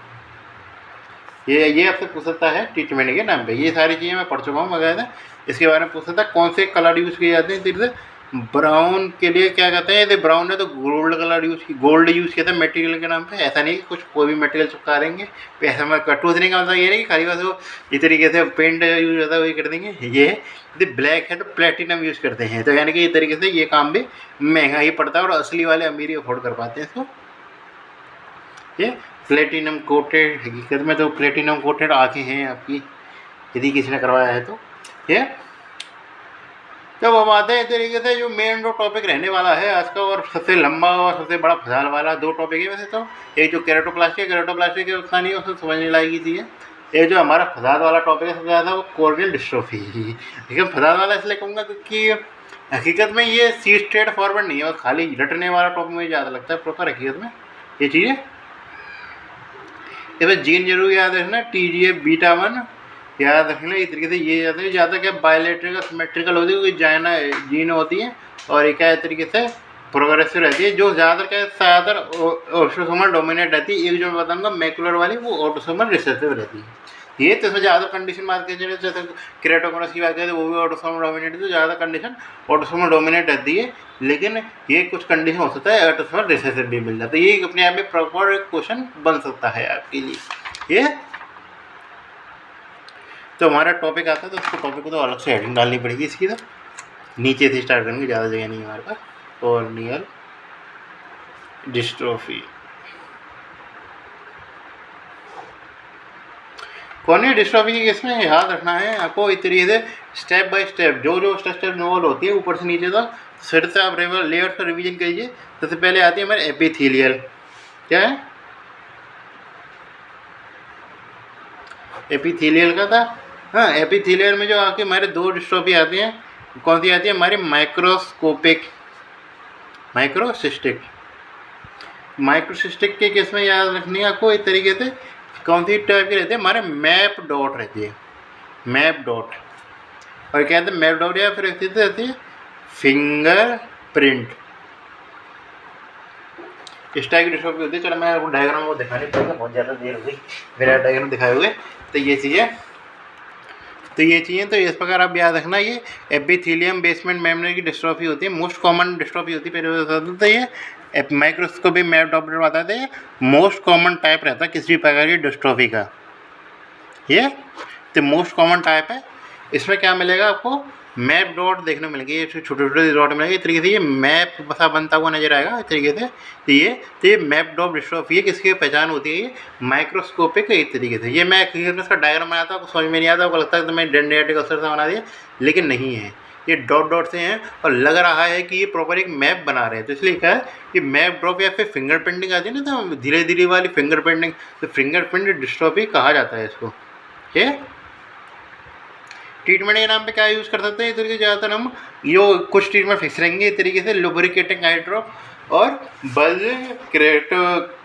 ये आपसे पूछ सकता है ट्रीटमेंट के नाम पे। ये सारी चीज़ें मैं पढ़ चुका हूँ वगैरह। इसके बारे में पूछ सकता है कौन से कलर यूज़ किए जाते हैं इधर से। ब्राउन के लिए क्या कहते हैं, यदि ब्राउन है तो गोल्ड कलर गोल्ड यूज़ किया था मटेरियल के नाम पे। ऐसा नहीं कि कुछ कोई भी मटेरियल चिपका देंगे, ऐसा मैं टूथने का मतलब ये नहीं कि खाली बस वो इस तरीके से पेंट यूज होता है वही कर देंगे। ये यदि ब्लैक है तो प्लेटिनम यूज़ करते हैं, तो यानी कि इस तरीके से ये काम भी महंगा ही पड़ता है और असली वाले अमीर ही अफोर्ड कर पाते हैं इसको। ये प्लेटिनम कोटेड, हकीकत में तो प्लेटिनम कोटेड आँखें हैं आपकी, यदि किसी ने करवाया है तो। ये जब हम आते हैं इस तरीके से जो मेन जो टॉपिक रहने वाला है आज का, और सबसे लंबा और सबसे बड़ा फसाल वाला 2 टॉपिक है वैसे तो। एक जो केराटोप्लास्टी के उतना नहीं, उसमें समझने लायक ही थी है। एक जो हमारा फसाद वाला टॉपिक है सबसे ज़्यादा, वो कॉर्नियल डिस्ट्रोफी। लेकिन फसाद वाला इसलिए कहूँगा क्योंकि हकीकत में ये सी स्ट्रेट फॉरवर्ड नहीं है, और खाली रटने वाला टॉपिक मुझे ज़्यादा लगता है प्रॉपर हकीकत में ये चीज़ें। इसमें जीन जरूर याद रखना, TGF बीटा 1 याद रखना। इस तरीके से ये जाते हैं ज़्यादा क्या बायोलेट्रिकल सिमेट्रिकल होती है, क्योंकि जाना जीन होती है, और एक क्या तरीके से प्रोग्रेसिव रहती है, जो ज़्यादातर ऑटोसोमल डोमिनेट रहती है। एक जो मैं बताऊँगा मैकुलर वाली, वो ऑटोसोमल रिसेसिव रहती है। ये तो इसमें ज़्यादा कंडीशन बात करें, जैसे केराटोकोनस की बात करें तो वो भी ऑटोसोमल डोमिनेट है, तो ज़्यादा कंडीशन ऑटोसोमल डोमिनेट रहती है। लेकिन ये कुछ कंडीशन हो सकता है ऑटोसोमल रिसेसिव भी मिल जाता है। ये अपने आप में प्रॉपर क्वेश्चन बन सकता है आपके लिए। ये तो हमारा टॉपिक आता है, तो उसको टॉपिक को तो अलग से हेडिंग डालनी पड़ेगी इसकी, तो नीचे से स्टार्ट करेंगे, ज़्यादा जगह नहीं है हमारे पास। कॉर्नियल डिस्ट्रोफी, कॉर्नियल डिस्ट्रोफी के केस में याद रखना है आपको इस तरीके से स्टेप बाय स्टेप, जो स्टेप नोवल होती है ऊपर से नीचे तक, फिर से आप लेयर्स का रिवीजन कीजिए। सबसे पहले आती है हमारे एपिथेलियल। क्या है एपिथेलियल का था? हाँ, एपिथेलियल में जो आके हमारे 2 डिस्ट्रोफी आती हैं, कौन सी आती है हमारी? माइक्रोस्कोपिक, माइक्रोसिस्टिक। माइक्रोसिस्टिक के केस में याद रखनी है आपको इस तरीके से, कौन सी टाइप की रहती है हमारे? मैप डॉट रहती है, मैप डॉट। और क्या कहते हैं मैप डॉट, या फिर रहती है फिंगर प्रिंट। इस टाइप की डिस्ट्रोफी होती है। चलो मैं आपको डायग्राम वो दिखाने पड़ेगा, बहुत ज़्यादा देर हो गई बिना डायग्राम दिखाए हुए। तो ये चीज़ें तो इस प्रकार आप याद रखना। ये एपिथेलियम बेसमेंट मेम्ब्रेन की डिस्ट्रोफी होती है, मोस्ट कॉमन डिस्ट्रोफी होती है। पहले बता देते ये माइक्रोस्कोपिक मैप डॉट बताते हैं, मोस्ट कॉमन टाइप रहता है किसी भी प्रकार की डिस्ट्रोफी का। ये तो मोस्ट कॉमन टाइप है। इसमें क्या मिलेगा आपको? मैप डॉट देखने को मिलेंगे, ये छोटे छोटे डॉट मिलेंगे इस तरीके से। ये मैप बसा बनता हुआ नजर आएगा इस तरीके से। तो ये मैप डॉट डिस्ट्रोफी है, किसकी पहचान होती है? ये माइक्रोस्कोपिक इस तरीके से। ये मैं इसका डायग्राम बनाया था, आपको समझ में नहीं आता, आपको लगता है तो मैं डेंड्राइटिक अल्सर से बना दिया, लेकिन नहीं है, ये डॉट डॉट से हैं और लग रहा है कि ये प्रॉपर एक मैप बना रहे हैं। तो इसलिए क्या है कि मैप ड्रॉप या फिर फिंगर प्रिंटिंग आती है ना, तो धीरे धीरे वाली फिंगर प्रिंटिंग, तो फिंगर प्रिंट डिस्ट्रोफी कहा जाता है इसको। ये ट्रीटमेंट के नाम पे क्या यूज़ कर सकते हैं? इस तरीके से ज़्यादातर हम यो कुछ ट्रीटमेंट फिक्स रहेंगे इस तरीके से, लुब्रिकेटिंग आई ड्रॉप और बल्ज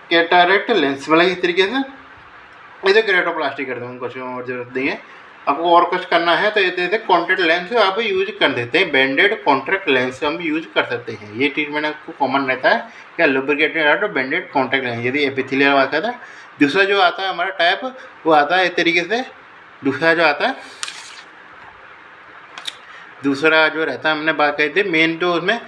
कैटारेक्ट लेंस, मतलब इस तरीके से। इसे केराटोप्लास्टी कर दूँगा, कुछ और जरूरत नहीं है। आपको और कुछ करना है तो इसे कॉन्ट्रैक्ट लेंस आप यूज कर देते हैं, बैंडेड कॉन्ट्रैक्ट लेंस हम यूज कर सकते हैं। ये ट्रीटमेंट आपको कॉमन रहता है, क्या लुब्रिकेटेड और बैंडेड कॉन्ट्रैक्ट लेंस, यदि एपिथेलियल आता है। दूसरा जो आता है हमारा टाइप, वो आता है इस तरीके से। दूसरा जो आता है, दूसरा जो रहता है, हमने बात कही थी मेन, जो उसमें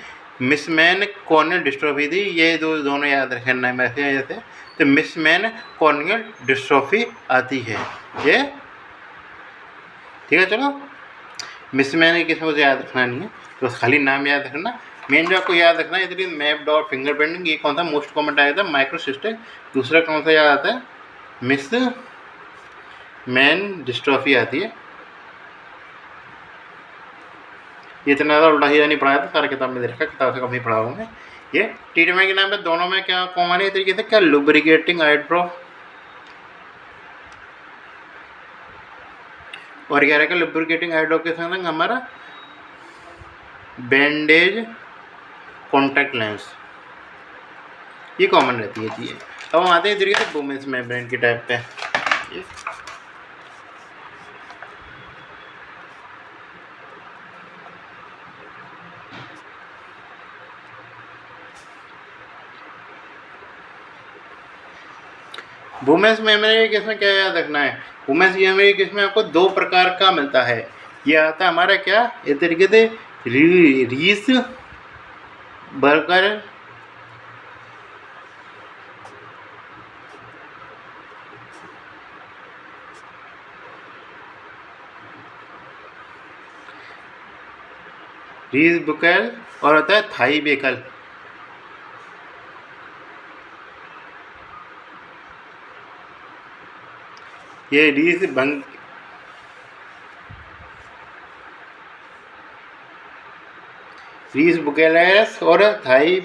मिसमैन कॉर्नियल डिस्ट्रोफी थी। ये दोनों याद रखना है जैसे। तो मिसमैन कॉर्नियल डिस्ट्रोफी आती है ये, ठीक है। चलो, मिसमैन किसी को याद रखना नहीं है, तो खाली नाम याद रखना। मेन जो आपको याद रखना है इधर मैप डॉट फिंगर प्रिंटिंग, ये कौन सा मोस्ट कॉमन टाइप है? माइक्रोसिस्टिक। दूसरा कौन सा याद आता है? मिस मैन डिस्ट्रोफी आती है। ये इतना ज़्यादा उल्टा ही नहीं पढ़ाया था, सारा किताब में देखा, किताब से कम ही पढ़ा हूँ मैं। ये ट्रीटमेंट के नाम पे दोनों में क्या कॉमन है तरीके से? क्या लुब्रिकेटिंग आई ड्रॉप और क्या रहेगा लुब्रिकेटिंग आई ड्रॉप के साथ हमारा बैंडेज कॉन्टैक्ट लेंस, ये कॉमन रहती है चीज़ें। अब हम आते हैं तरीके से वुमेन्स मेम्ब्रेन के टाइप पे। वुमेन्स मेमोरी केस में क्या याद रखना है, वुमेन्स मेमोरी केस में आपको दो प्रकार का मिलता है। ये आता है हमारा क्या इस तरीके से रीस बर्गर रीस बुकेल और होता है थाई बेकल। ये रीस बुकेलस और थाई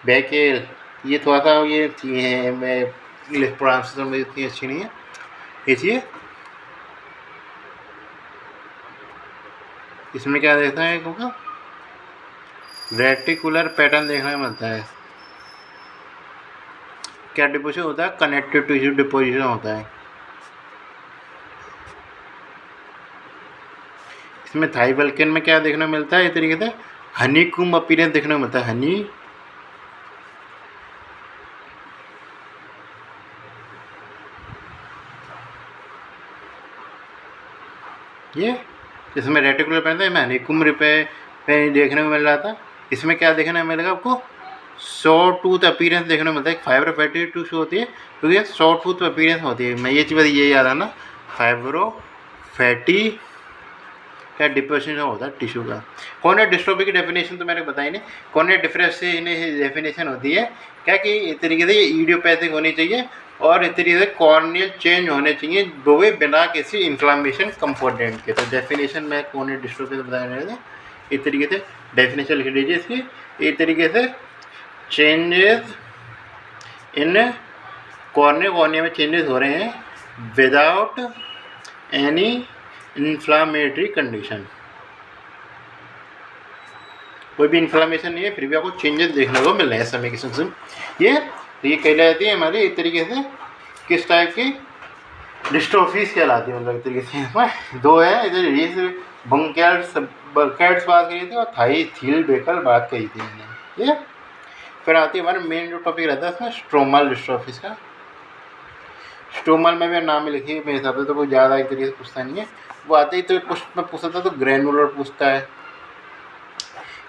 बेकेल, ये थोड़ा सा ये चीज़ें हैं, मैं इंग्लिश प्रोनाउंसिएशन में इतनी अच्छी नहीं है ये चीज़। इसमें क्या देखना है क्योंकि रेटिकुलर पैटर्न देखने को मिलता है। क्या डिपोजिशन होता है, कनेक्टिव टिश्यू डिपोजिशन होता है। इसमें थाई बल्कन में क्या देखने को मिलता है, इस तरीके से हनी कुम अपीयरेंस देखने को मिलता है। हनी ये इसमें रेटिकुलर पैटर्न है, हनी कुम रिपे देखने को मिल रहा था। इसमें क्या देखने को मिलेगा आपको, सॉ टूथ अपीयरेंस देखने को मिलता है। फाइब्रो फैटी टिश्यू होती है क्योंकि तो सॉ टूथ अपीयरेंस होती है। मैं ये चीज़ ये याद आना, फाइब्रो फैटी क्या डिपोजिशन होता है टिश्यू का। कॉर्नियल डिस्ट्रोफी की डेफिनेशन तो मैंने बताई नहीं। कॉर्नियल डिफरेंशिएशन डेफिनेशन होती है क्या कि इस तरीके से ये इडियोपैथिक होनी चाहिए और इस तरीके से कॉर्नियल चेंज होने चाहिए वो भी बिना किसी इन्फ्लामेशन कंपोनेंट के। तो डेफिनेशन में कॉर्नियल डिस्ट्रोफी से बताया गया था, इस तरीके से डेफिनेशन लिख लीजिए इसकी। इस तरीके से चेंजेस इन कॉर्निया में चेंजेस हो रहे हैं विदाउट एनी इन्फ्लामेटरी कंडीशन, कोई भी इन्फ्लामेशन नहीं है फिर भी आपको चेंजेस देखने को मिल रहे हैं समय के संग। ये कहलाती है हमारी एक तरीके से किस टाइप की डिस्ट्रोफीज कहलाती है, मतलब एक तरीके से इसमें दो है। इधर रीस बर्कैट्स बात करी थी और थाई थील बेकल बात कही थी मैंने। ये फिर आती है हमारा मेन जो टॉपिक रहता है इसमें स्ट्रोमल डिस्ट्रोफीज का। स्ट्रोमल में भी नाम लिखिए मेरे हिसाब से तो कोई ज़्यादा एक तरीके से पूछता नहीं है। वो आते ही तो कुछ में पूछता था तो ग्रैनुलर पूछता है।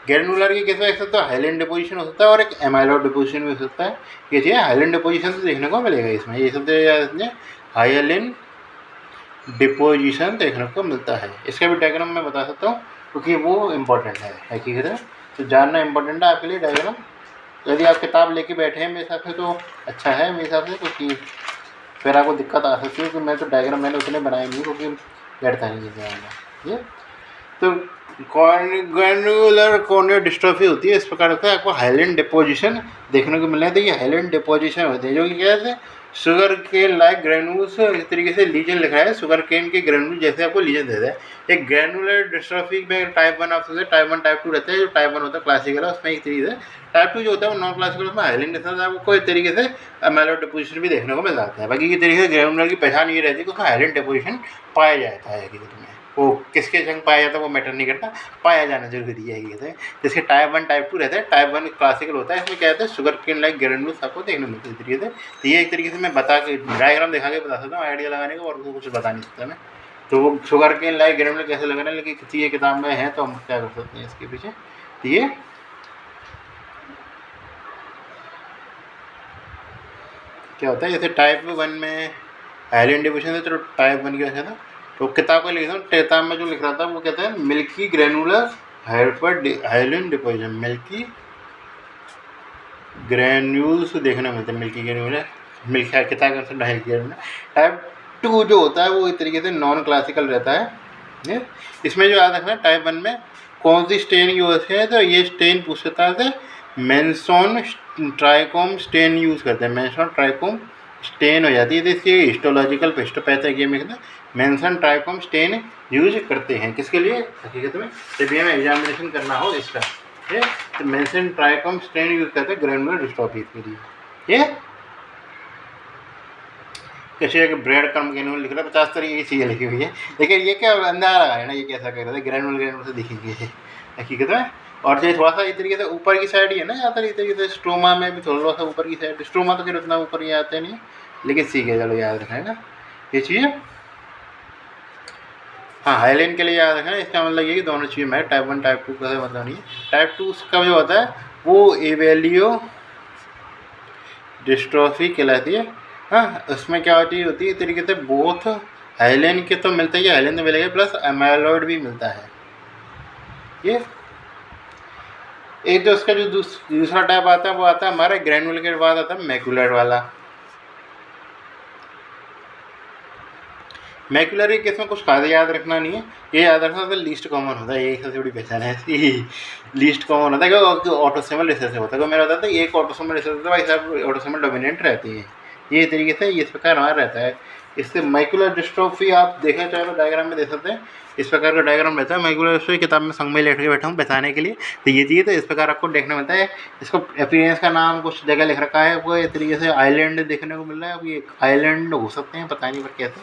ग्रैनुलर की कैसे एक सकता है हाइलैंड डिपोजिशन हो सकता है और एक एमाइलॉइड डिपोजिशन भी हो सकता है। ये चीज़ हाइलैंड डिपोजिशन तो देखने को मिलेगा इसमें, ये सब हाइलैंड डिपोजिशन देखने को मिलता है। इसका भी डायग्राम मैं बता सकता हूँ क्योंकि वो इम्पोर्टेंट है हकीकत है, तो जानना इम्पोर्टेंट है आपके लिए डायग्राम। यदि आप किताब लेके बैठे हैं मेरे हिसाब से तो अच्छा है मेरे हिसाब से, क्योंकि फिर आपको दिक्कत आ सकती है कि मैं तो डायग्राम मैंने उतने बनाए नहीं क्योंकि बैठता नहीं है ये। तो ग्रैनुलर कॉर्नियल डिस्ट्रोफी होती है इस प्रकार से आपको हाइलैंड डिपोजिशन देखने को मिलना है। तो ये हाइलैंड डिपोजिशन होते हैं जो कि क्या है शुगर केन लाइक ग्रैनुल्स, इस तरीके से लीजन लिखा है शुगर केन के ग्रैनुल जैसे आपको लीजन देता है। एक ग्रैनुलर डिस्ट्रोफी में टाइप 1 आप सोचते टाइप 1 टाइप 2 रहता है। जो टाइप 1 होता है क्लासिकल है उसमें एक तरीके से, टाइप 2 जो होता है वो नॉन क्लासिकल उसमें हाइलैंड डिस्ट्रोफी आपको एक तरीके से एमाइलॉइड डिपोजिशन भी देखने को मिल जाता है। बाकी की तरीके से ग्रैनुलर की पहचान ये रहती है कि उसमें हाइलैंड डिपोजिशन पाया जाता है हकीकत में। वो किसके जंग पाया जाता है वो मैटर नहीं करता, पाया जाना जरूरी है ये। जैसे टाइप 1 टाइप 2 रहता है, टाइप 1 क्लासिकल होता है, इसमें क्या होता है शुगर केन लाइक ग्रैनुल्स आपको देखने मिलते हैं तरीके से। तो ये एक तरीके से मैं बता के डायग्राम दिखा के बता सकता हूँ आइडिया लगाने का, और कुछ बता नहीं सकता मैं। तो वो शुगर केन लाइक ग्रैनुल कैसे लगाना है, लेकिन किसी ये किताब में है तो हम क्या कर सकते हैं इसके पीछे। तो ये क्या होता है जैसे टाइप 1 में हाइलैंड डिपोजिशन है तो टाइप 1 क्या था, तो किताब को लिखता हूँ किताब में जो लिख रहा था वो कहता है milky granular Highland deposition, milky granules देखने मिलते हैं। मिल्की ग्रैनुलर मिल्की किताब का ग्रैनुलर। टाइप 2 जो होता है वो एक तरीके से नॉन क्लासिकल रहता है। इसमें जो याद रखना है टाइप 1 में कौन सी स्टेन यूज है, तो ये स्टेन पूछता है मेंसॉन ट्राइकोम स्टेन यूज़ करते हैं। मेंसॉन ट्राइकोम स्टेन हो जाती है, तो इसकी हिस्टोलॉजिकल हिस्टोपैथोलॉजी में मेंशन ट्राइकोम स्टेन यूज करते हैं। किसके लिए? हकीकत में जब भी हमें एग्जामिनेशन करना हो इसका, ठीक है, तो मेंशन ट्राइकोम स्टेन यूज करते हैं ग्रैनुलर डिस्ट्रॉफी के लिए। ये कैसे ब्रेड कम ग्रैनुलर लिख रहा है, 50 तरीके की चीज़ें लिखी हुई है, लेकिन ये क्या अंदाजा लगा है ना, ये कैसा कह रहा था ग्रैनुलर से दिखेंगे हकीकत में। और जो थोड़ा सा इस तरीके से ऊपर की साइड ही है ना, ज़्यादातर इस तरीके से स्ट्रोमा में भी थोड़ा सा ऊपर की साइड, स्ट्रोमा तो फिर उतना ऊपर ही आते नहीं, लेकिन सीखे चलो याद रखना है ना ये चीज़। हाँ, हाइलेन के लिए याद रखना, इसका मतलब ये कि दोनों चीज़ में टाइप 1 टाइप 2 का मतलब नहीं है। टाइप 2 का जो होता है वो एवेलियो डिस्ट्रॉफी कहलाती है। हाँ, उसमें क्या होती है इस तरीके से बोथ हाइलेन के तो मिलता ही है, हाइलेन तो मिलेगा, प्लस एमाइलॉइड भी मिलता है। ये एक जो उसका जो दूसरा टाइप आता है वो आता है हमारा ग्रैनुलर के बाद आता है मैकुलर वाला। मैकुलर के केस में कुछ खास याद रखना नहीं है, ये याद रखना तो लीस्ट कॉमन होता है, ये सबसे बड़ी पहचान है इसकी, लीस्ट कॉमन होता है कि ऑटोसोमल रिसेसिव होता है। तो मेरा होता है एक ऑटोसोमल रिसेसिव होता है, भाई साहब ऑटोसोमल डोमिनेंट रहती है, ये तरीके से इस प्रकार हमारा रहता है। इससे मैकुलर डिस्ट्रॉफी आप देखना चाहे तो डायग्राम में देख सकते हैं, इस प्रकार का डायग्राम रहता है। मैकुलर डिस्ट्रॉफी किताब में संग में लेट के बैठा हूँ बताने के लिए, तो ये चीज़ तो इस प्रकार आपको देखने मिलता है। इसको अपीयरेंस का नाम कुछ जगह लिख रखा है, वो इस तरीके से आइलैंड देखने को मिल रहा है। अब ये आइलैंड हो सकते हैं, पता नहीं पर कैसे,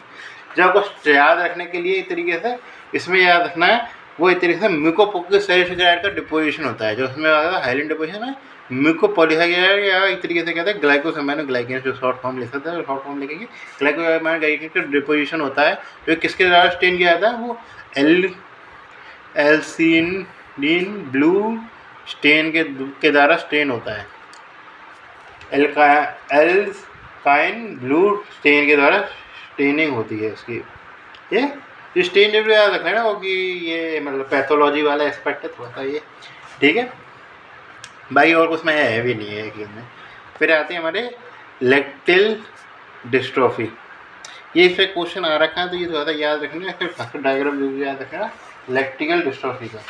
जब कुछ याद रखने के लिए इस तरीके से इसमें याद रखना है, वो इस तरीके से म्यूकोपॉलीसेकेराइड का डिपोजिशन होता है, जो उसमें आता है हाइलेन डिपोजिशन है। म्यूकोपॉलीसेकेराइड या इस तरीके से कहते हैं ग्लाइकोसैमिनोग्लाइकेन, जो शॉर्ट फॉर्म लिख सकते हैं, शॉर्ट फॉर्म लिखेंगे ग्लाइकोसैमिनोग्लाइकेन का डिपोजिशन होता है, जो किसके द्वारा स्टेन किया जाता है, वो एल्सिनिन ब्लू स्टेन के द्वारा स्टेन होता है, एल्काइन ब्लू स्टेन के द्वारा स्टेनिंग होती है उसकी। ये स्टेन जब याद रखना है ना वो कि ये मतलब पैथोलॉजी वाला एस्पेक्ट है थोड़ा सा ये, ठीक है भाई, और कुछ में है भी नहीं है कि में। फिर आते हैं हमारे लेक्टिल डिस्ट्रॉफी, ये इस पर क्वेश्चन आ रखा है तो ये थोड़ा सा याद रखना है। फिर फर्स्ट डायग्राम जो भी याद रखना लेक्टिकल डिस्ट्रॉफी का,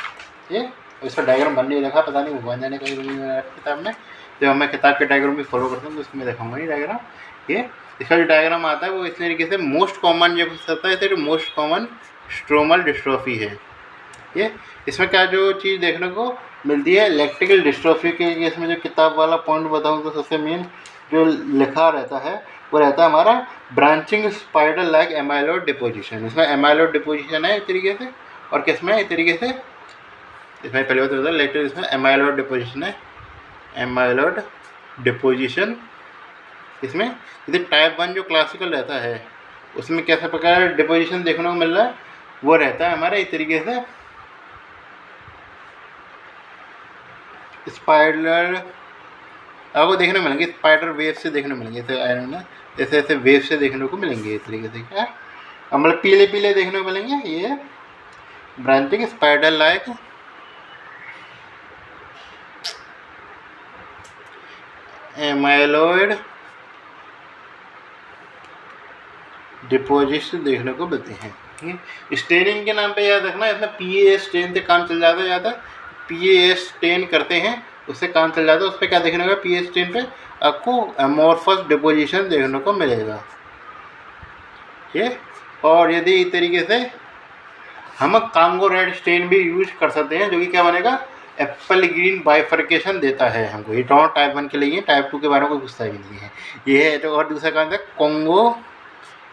ये इसका डायग्राम बन नहीं रखा, पता नहीं भगवान जाने कहीं किताब में, जब मैं किताब के डायग्राम भी फॉलो करता हूँ तो उसमें दिखाऊंगा नहीं डायग्राम। ये इसका जो डायग्राम आता है वो इस तरीके से मोस्ट कॉमन जो होता है तो मोस्ट कॉमन स्ट्रोमल डिस्ट्रॉफी है। ये इसमें क्या जो चीज़ देखने को मिलती है लेक्टिकल डिस्ट्रॉफी के, इसमें जो किताब वाला पॉइंट बताऊँ तो सबसे मेन जो लिखा रहता है वो रहता है हमारा branching spider like amyloid deposition. इसमें एमाइलॉइड डिपोजिशन है इस तरीके से, और किसमें इस तरीके से, इसमें पहले होता है लेटर, इसमें एमाइलॉइड डिपोजिशन है, एमाइलॉइड डिपोजिशन। इसमें यदि टाइप 1 जो क्लासिकल रहता है उसमें कैसा प्रकार डिपोजिशन देखने को मिल रहा है, वो रहता है हमारे इस तरीके से स्पाइडर, आपको देखने को मिलेंगे स्पाइडर वेव से देखने को मिलेंगे, ऐसे आयरन में ऐसे ऐसे वेव से देखने को मिलेंगे इस तरीके से, क्या मतलब पीले पीले देखने को मिलेंगे। ये branching spider like amyloid deposition देखने को मिलते हैं। स्टेनिंग के नाम पे याद रखना, इसमें PAS स्टेन से काम चल जाता है, ज़्यादा PAS स्टेन करते हैं उससे काम चल जाता है। उस पर क्या देखने को, PAS स्टेन पे आपको अमोर्फस डिपोजिशन देखने को मिलेगा। ये और यदि इस तरीके से हम कांगो रेड स्टेन भी यूज कर सकते हैं, जो कि क्या बनेगा एप्पल ग्रीन बाइफर्केशन देता है हमको। ये दोनों टाइप 1 के लिए, टाइप 2 के बारे में कोई पूछता भी नहीं है। ये है तो, और दूसरा काम है कॉन्गो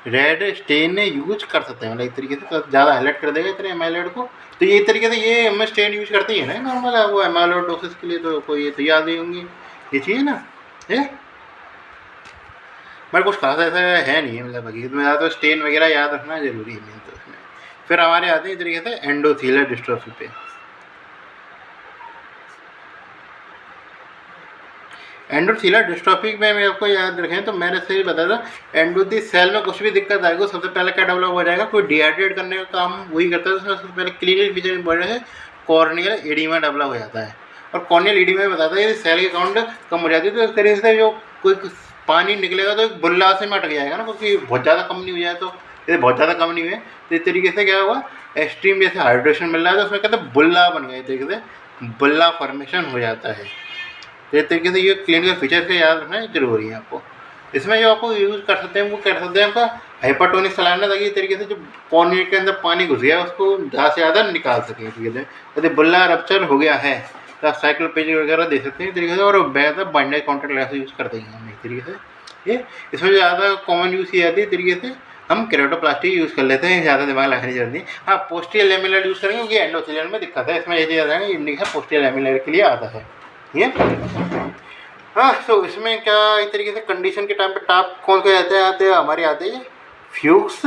रेड स्टेन यूज कर सकते हैं, मतलब एक तरीके से तो ज़्यादा हाईलाइट कर देगा इतने एमाइलॉइड को। तो ये तरीके से ये हम स्टेन यूज करती है ना नॉर्मल है वो एमाइलॉइडोसिस के लिए, तो कोई ये तो याद ही होंगी ये चीज़ ना। ये बट कुछ खास ऐसा है नहीं है, मतलब हकीकत में ज़्यादा तो स्टेन वगैरह याद रखना जरूरी है तो उसमें। फिर हमारे आते हैं इस तरीके से एंडोथेलियल डिस्ट्रॉफी पे। एंडोथेलियल डिस्ट्रॉफी में मैं आपको याद रखें तो मैंने से बताया था एंडोथेलियल सेल में कुछ भी दिक्कत आएगी सबसे पहले क्या डेवलप हो जाएगा, कोई डिहाइड्रेट करने का काम वही करता है। उसमें सबसे पहले क्लिनिकल फीचर में बढ़ है कॉर्नियल एडिमा डेवलप हो जाता है, और कॉर्नियल एडिमा में बताता है यदि सेल की काउंट कम हो जाती है तो इस तरीके से जो कोई पानी निकलेगा तो एक बुल्ला से में अटक जाएगा ना, क्योंकि बहुत ज़्यादा कम नहीं हो जाए, तो यदि बहुत ज़्यादा कम नहीं हुए तो इस तरीके से क्या हुआ एक्सट्रीम जैसे हाइड्रेशन मिल रहा है तो उसमें कहते हैं बुल्ला बन गया, इस तरीके से बुल्ला फॉर्मेशन हो जाता है। इस तरीके से ये क्लिनिकल फीचर्स का याद रखना जरूरी है आपको। इसमें जो आपको यूज़ कर सकते हैं वो कर सकते हैं आपका हाइपरटोनिक सलाइनर, ताकि इस तरीके से जो पौने के अंदर पानी घुस गया उसको ज़्यादा से ज़्यादा निकाल सकें। इस तरीके से यदि बुल्ला रप्चर हो गया है तो आप साइक्लोपेज वगैरह दे सकते हैं इस तरीके से, और बेहतर बाइंडर कॉन्टैक्ट लेंस यूज़ करते हैं हम इस तरीके से। ये इसमें जो ज़्यादा कॉमन यूज़ की जाती है इस तरीके से हम केराटोप्लास्टी यूज़ कर लेते हैं, ज़्यादा दिमाग लगाने की जरूरत नहीं। हाँ, पोस्टीरियर लैमेलर यूज़ करेंगे क्योंकि एंडोथेलियल में दिक्कत है, इसमें ये ज़्यादा है इंडिकेशन पोस्टीरियर लैमेलर के लिए आता है ये। हाँ, तो इसमें क्या इस तरीके से कंडीशन के टाइम पे टाप कौन से आते हैं हमारे आते हैं फ्यूक्स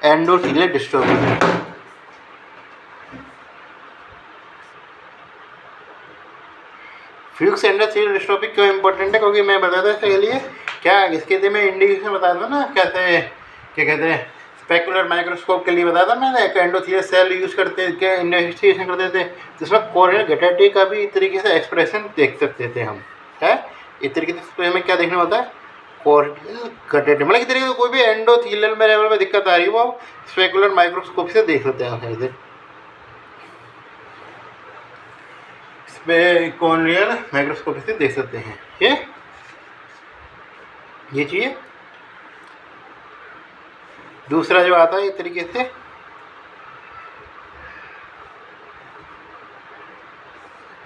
एंडोथेलियल डिस्ट्रोफी। फ्यूक्स एंडोथेलियल डिस्ट्रोफी क्यों इंपॉर्टेंट है, क्योंकि मैं बताता इसके लिए क्या इसके लिए मैं इंडिकेशन बता दूँ ना, कैसे क्या कहते हैं स्पेकुलर माइक्रोस्कोप के लिए बताया था मैंने, एंडोथेलियल सेल यूज़ करते क्या इन्वेस्टिगेशन करते थे, जिसमें कोरियल गैटेटी का भी इस तरीके से एक्सप्रेशन देख सकते थे हम। है इस तरीके से हमें क्या देखना होता है कोरियल गैटेटी, मतलब इस तरीके से कोई भी एंडोथेलियल में लेवल में दिक्कत आ रही है वो आप स्पेकुलर माइक्रोस्कोप से देख सकते हैं। कोरियल माइक्रोस्कोप से देख सकते हैं ये चीज़। दूसरा जो आता है इस तरीके से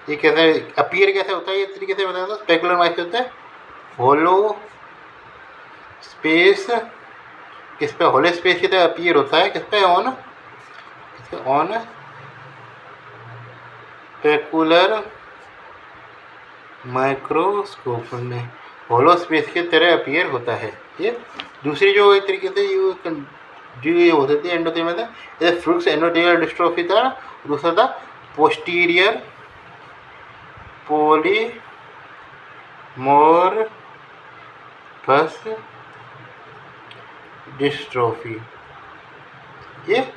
ये कैसे अपीयर कैसे होता है, इस तरीके से बताया था स्पेकुलर माइक्रोस्कोप होता है होलो स्पेस, किस पे होलो स्पेस की तरह अपीयर होता है, किस पे ऑन स्पेकुलर माइक्रोस्कोप में होलो स्पेस की तरह अपीयर होता है ये। दूसरी जो एक तरीके से ये हो सकती है एंडोथेलियल में जैसे फ्रूक्स एंडोथेलियल डिस्ट्रोफी था, दूसरा था पोस्टीरियर पॉलीमॉर्फस डिस्ट्रोफी। ये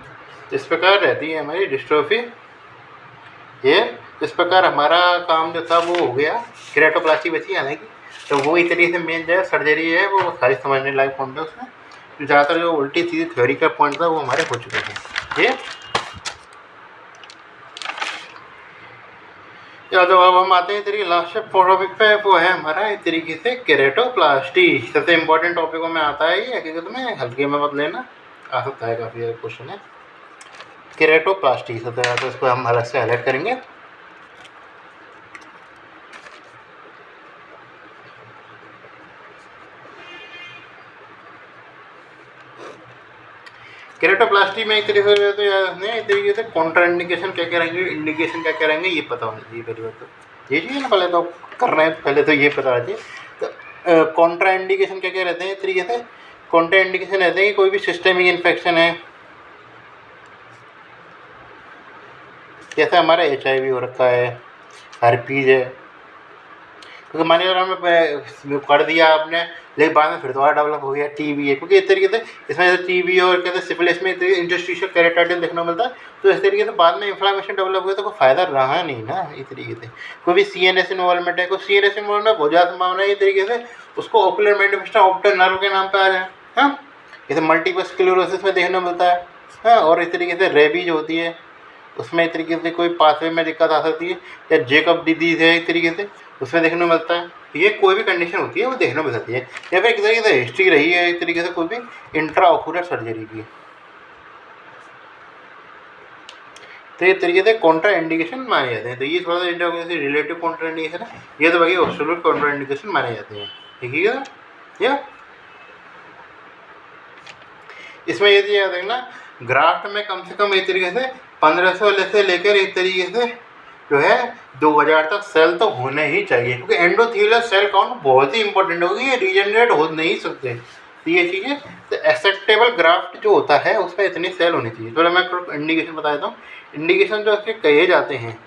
इस प्रकार रहती है हमारी डिस्ट्रोफी। ये इस प्रकार हमारा काम जो था वो हो गया, केराटोप्लास्टी बची हालांकि, तो वो इस तरीके से मेन जो सर्जरी है वो सारी समझने लायक पॉइंट है उसमें, ज़्यादातर जो उल्टी सीधी थ्योरी का पॉइंट था वो हमारे हो चुके हैं ये। या तो अब हम आते हैं तरीके लास्ट टॉपिक पे, वो है हमारा इस तरीके से केराटोप्लास्टी। सबसे इम्पोर्टेंट टॉपिकों में आता है ये, हकीकत में हल्के में मत लेना, आ सकता है काफ़ी क्वेश्चन है। केराटोप्लास्टी सबसे ज़्यादा इसको हम अलग से हाईलाइट करेंगे। केराटोप्लास्टी में एक तरीके से तो एक तरीके से कॉन्ट्रा इंडिकेशन क्या क्या रहेंगे, इंडिकेशन क्या क्या रहेंगे ये पता होना चाहिए पहली बात तो। ये चीज़ ना पहले तो कर रहे हैं, पहले तो ये पता होना चाहिए। तो कॉन्ट्रा इंडिकेशन क्या क्या रहते हैं इस तरीके से, कॉन्ट्रा इंडिकेशन रहते हैं कि कोई भी सिस्टमिक इन्फेक्शन है, जैसे हमारा HIV हो रखा है, हर्पीज है, क्योंकि मान लीजिए हमें कर दिया आपने लेकिन बाद में फिर दोबारा डेवलप हो गया TB है, क्योंकि इस तरीके से इसमें जैसे TB और कहते हैं सिफिलिस में इंटरस्टिशियल केराटिन देखने को मिलता है, तो इस तरीके से बाद में इन्फ्लामेशन डेवलप हुआ तो कोई फायदा रहा नहीं ना इस तरीके से। कोई भी CNS इन्वॉल्वमेंट है, कोई CNS इन्वॉल्वमेंट बहुत ज़्यादा संभावना है इस तरीके से उसको ओकुलर मैनिफेस्टेशन ऑप्टिक नर्व के नाम पर आ जाए। हाँ, जैसे मल्टीपल स्क्लेरोसिस में देखने को मिलता है। हाँ, और इस तरीके से रेबीज होती है, उसमें इस तरीके से कोई पाथवे में दिक्कत आ सकती है, या जेकब डिजीज़ है इस तरीके से उसमें देखने को मिलता है। ये कोई भी कंडीशन होती है वो देखने को मिल सकती है, या फिर किसी तरीके से हिस्ट्री रही है इस तरीके से कोई भी इंट्रा ऑक्यूलर सर्जरी की, तो ये तरीके से कॉन्ट्रा इंडिकेशन माने जाते हैं। तो ये थोड़ा सा इंट्रा से रिलेटिव कॉन्ट्रा इंडिकेशन है, ये तो बाकी एब्सोल्यूट कॉन्ट्रा इंडिकेशन माने जाते हैं। ठीक है या इसमें ये चीज़ याद रखना, ग्राफ्ट में कम से कम इस तरीके से 1500 से लेकर इस तरीके से जो है 2000 तक सेल तो होने ही चाहिए, क्योंकि एंडोथेलियल सेल काउंट बहुत ही इंपॉर्टेंट होगी, ये रीजनरेट हो नहीं सकते। तो ये चीज़ें तो एक्सेप्टेबल ग्राफ्ट जो होता है उसमें इतनी सेल होनी चाहिए। तो मैं इंडिकेशन बता देता हूँ, इंडिकेशन जो इसके कहे जाते हैं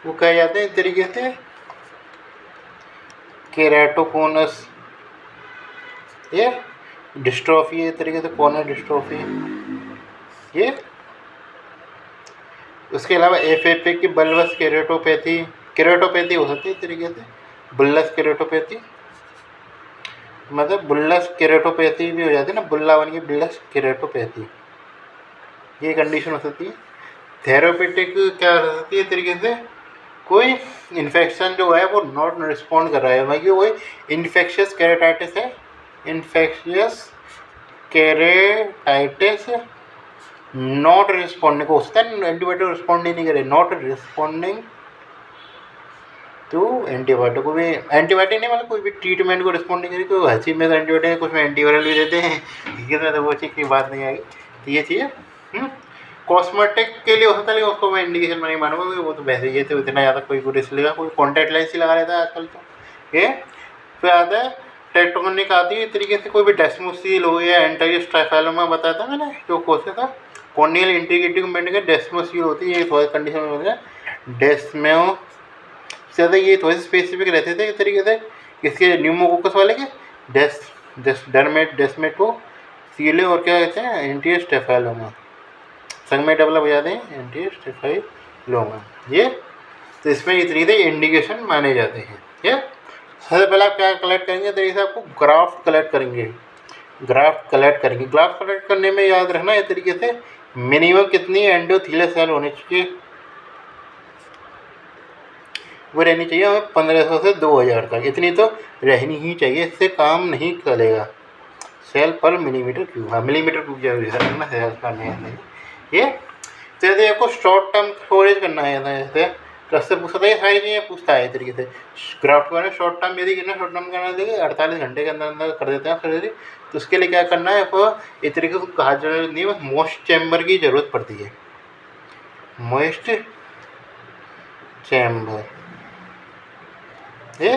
वो कहे जाते हैं इस तरीके से केराटोकोनस ये डिस्ट्रोफी, इस तरीके से कॉर्नर डिस्ट्रोफी ये। उसके अलावा FFA की बल्बस केराटोपैथी हो सकती है इस तरीके से, बुल्लस केरेटोपैथी, मतलब बुल्लस केरेटोपैथी भी हो जाती है ना, बुल्ला बन के बुल्लस केरेटोपैथी, ये कंडीशन हो सकती है। थेरापेटिक क्या हो सकती है तरीके से, कोई इन्फेक्शन जो है वो नॉट रिस्पॉन्ड कर रहा है, मतलब वही इन्फेक्शियस केरेटाइटिस है, इन्फेक्शियस केरेटाइटिस नॉट रिस्पॉन्डिंग को होता है, एंटीबायोटिक रिस्पॉन्ड नहीं करे, नॉट रिस्पॉन्डिंग टू एंटीबायोटिक, को भी एंटीबायोटिक नहीं मतलब कोई भी ट्रीटमेंट को रिस्पॉन्ड नहीं करी, कोई हंसी में तो एंटीबायोटिक कुछ में एंटीवायरल भी देते हैं, ठीक है, तो वो चीज़ की बात नहीं आएगी। तो ये चीज़ कॉस्मेटिक के लिए हो सकता है, लेकिन उसको मैं इंडिकेशन नहीं मानूंगा, वो तो वैसे ये तो इतना ज़्यादा कोई रिस्क लेगा, कोई कॉन्टैक्ट लेंस ही लगा लेता है आजकल तो। ये फिर आता है टेक्टोनिक आती है तरीके से, कोई भी डेस्मोसील हो या एंटाइस ट्राइफैलोमा बताया था मैंने जो कोर्स था, कॉर्नियल इंटीग्रिटी में डेस्मोसील होती है, ये थोड़ा कंडीशन में होता है डेस्मो ज़्यादा, ये थोड़े से स्पेसिफिक रहते थे इस तरीके से, किसके न्यूमोकोकस वाले के डेस्मेटो सीले, और क्या कहते हैं एंटीस्टेफाइलोमा, संग में डेवलप हो जाते हैं एंटीस्टेफाइलोमा ये। तो इसमें ये तरीके से इंडिकेशन माने जाते हैं। ये सबसे पहले आप क्या कलेक्ट करेंगे तरीके से, आपको ग्राफ्ट कलेक्ट करेंगे, ग्राफ्ट कलेक्ट करने में याद रखना इस तरीके से मिनिमम कितनी एंडोथीलियस सेल होनी चाहिए, वो रहनी चाहिए हमें 1500 से 2000 तक, इतनी तो रहनी ही चाहिए, इससे काम नहीं चलेगा। सेल पर मिलीमीटर क्यूब, हाँ मिलीमीटर क्यूब जरूरी है ना सेल का नहीं ये। तो यदि आपको शॉर्ट टर्म स्टोरेज करना है जैसे तो उससे पूछता है, ये सारी चीज़ें पूछता है तरीके से। ग्राफ्ट को शॉर्ट टर्म यदि करना, शॉर्ट टर्म करना देखिए 48 घंटे के अंदर अंदर कर देते हैं फिर, तो उसके लिए क्या करना है आपको, इस तरीके से कहा जरूरत नहीं है, बस मोस्ट चैम्बर की ज़रूरत पड़ती है, मोस्ट चैम्बर ये।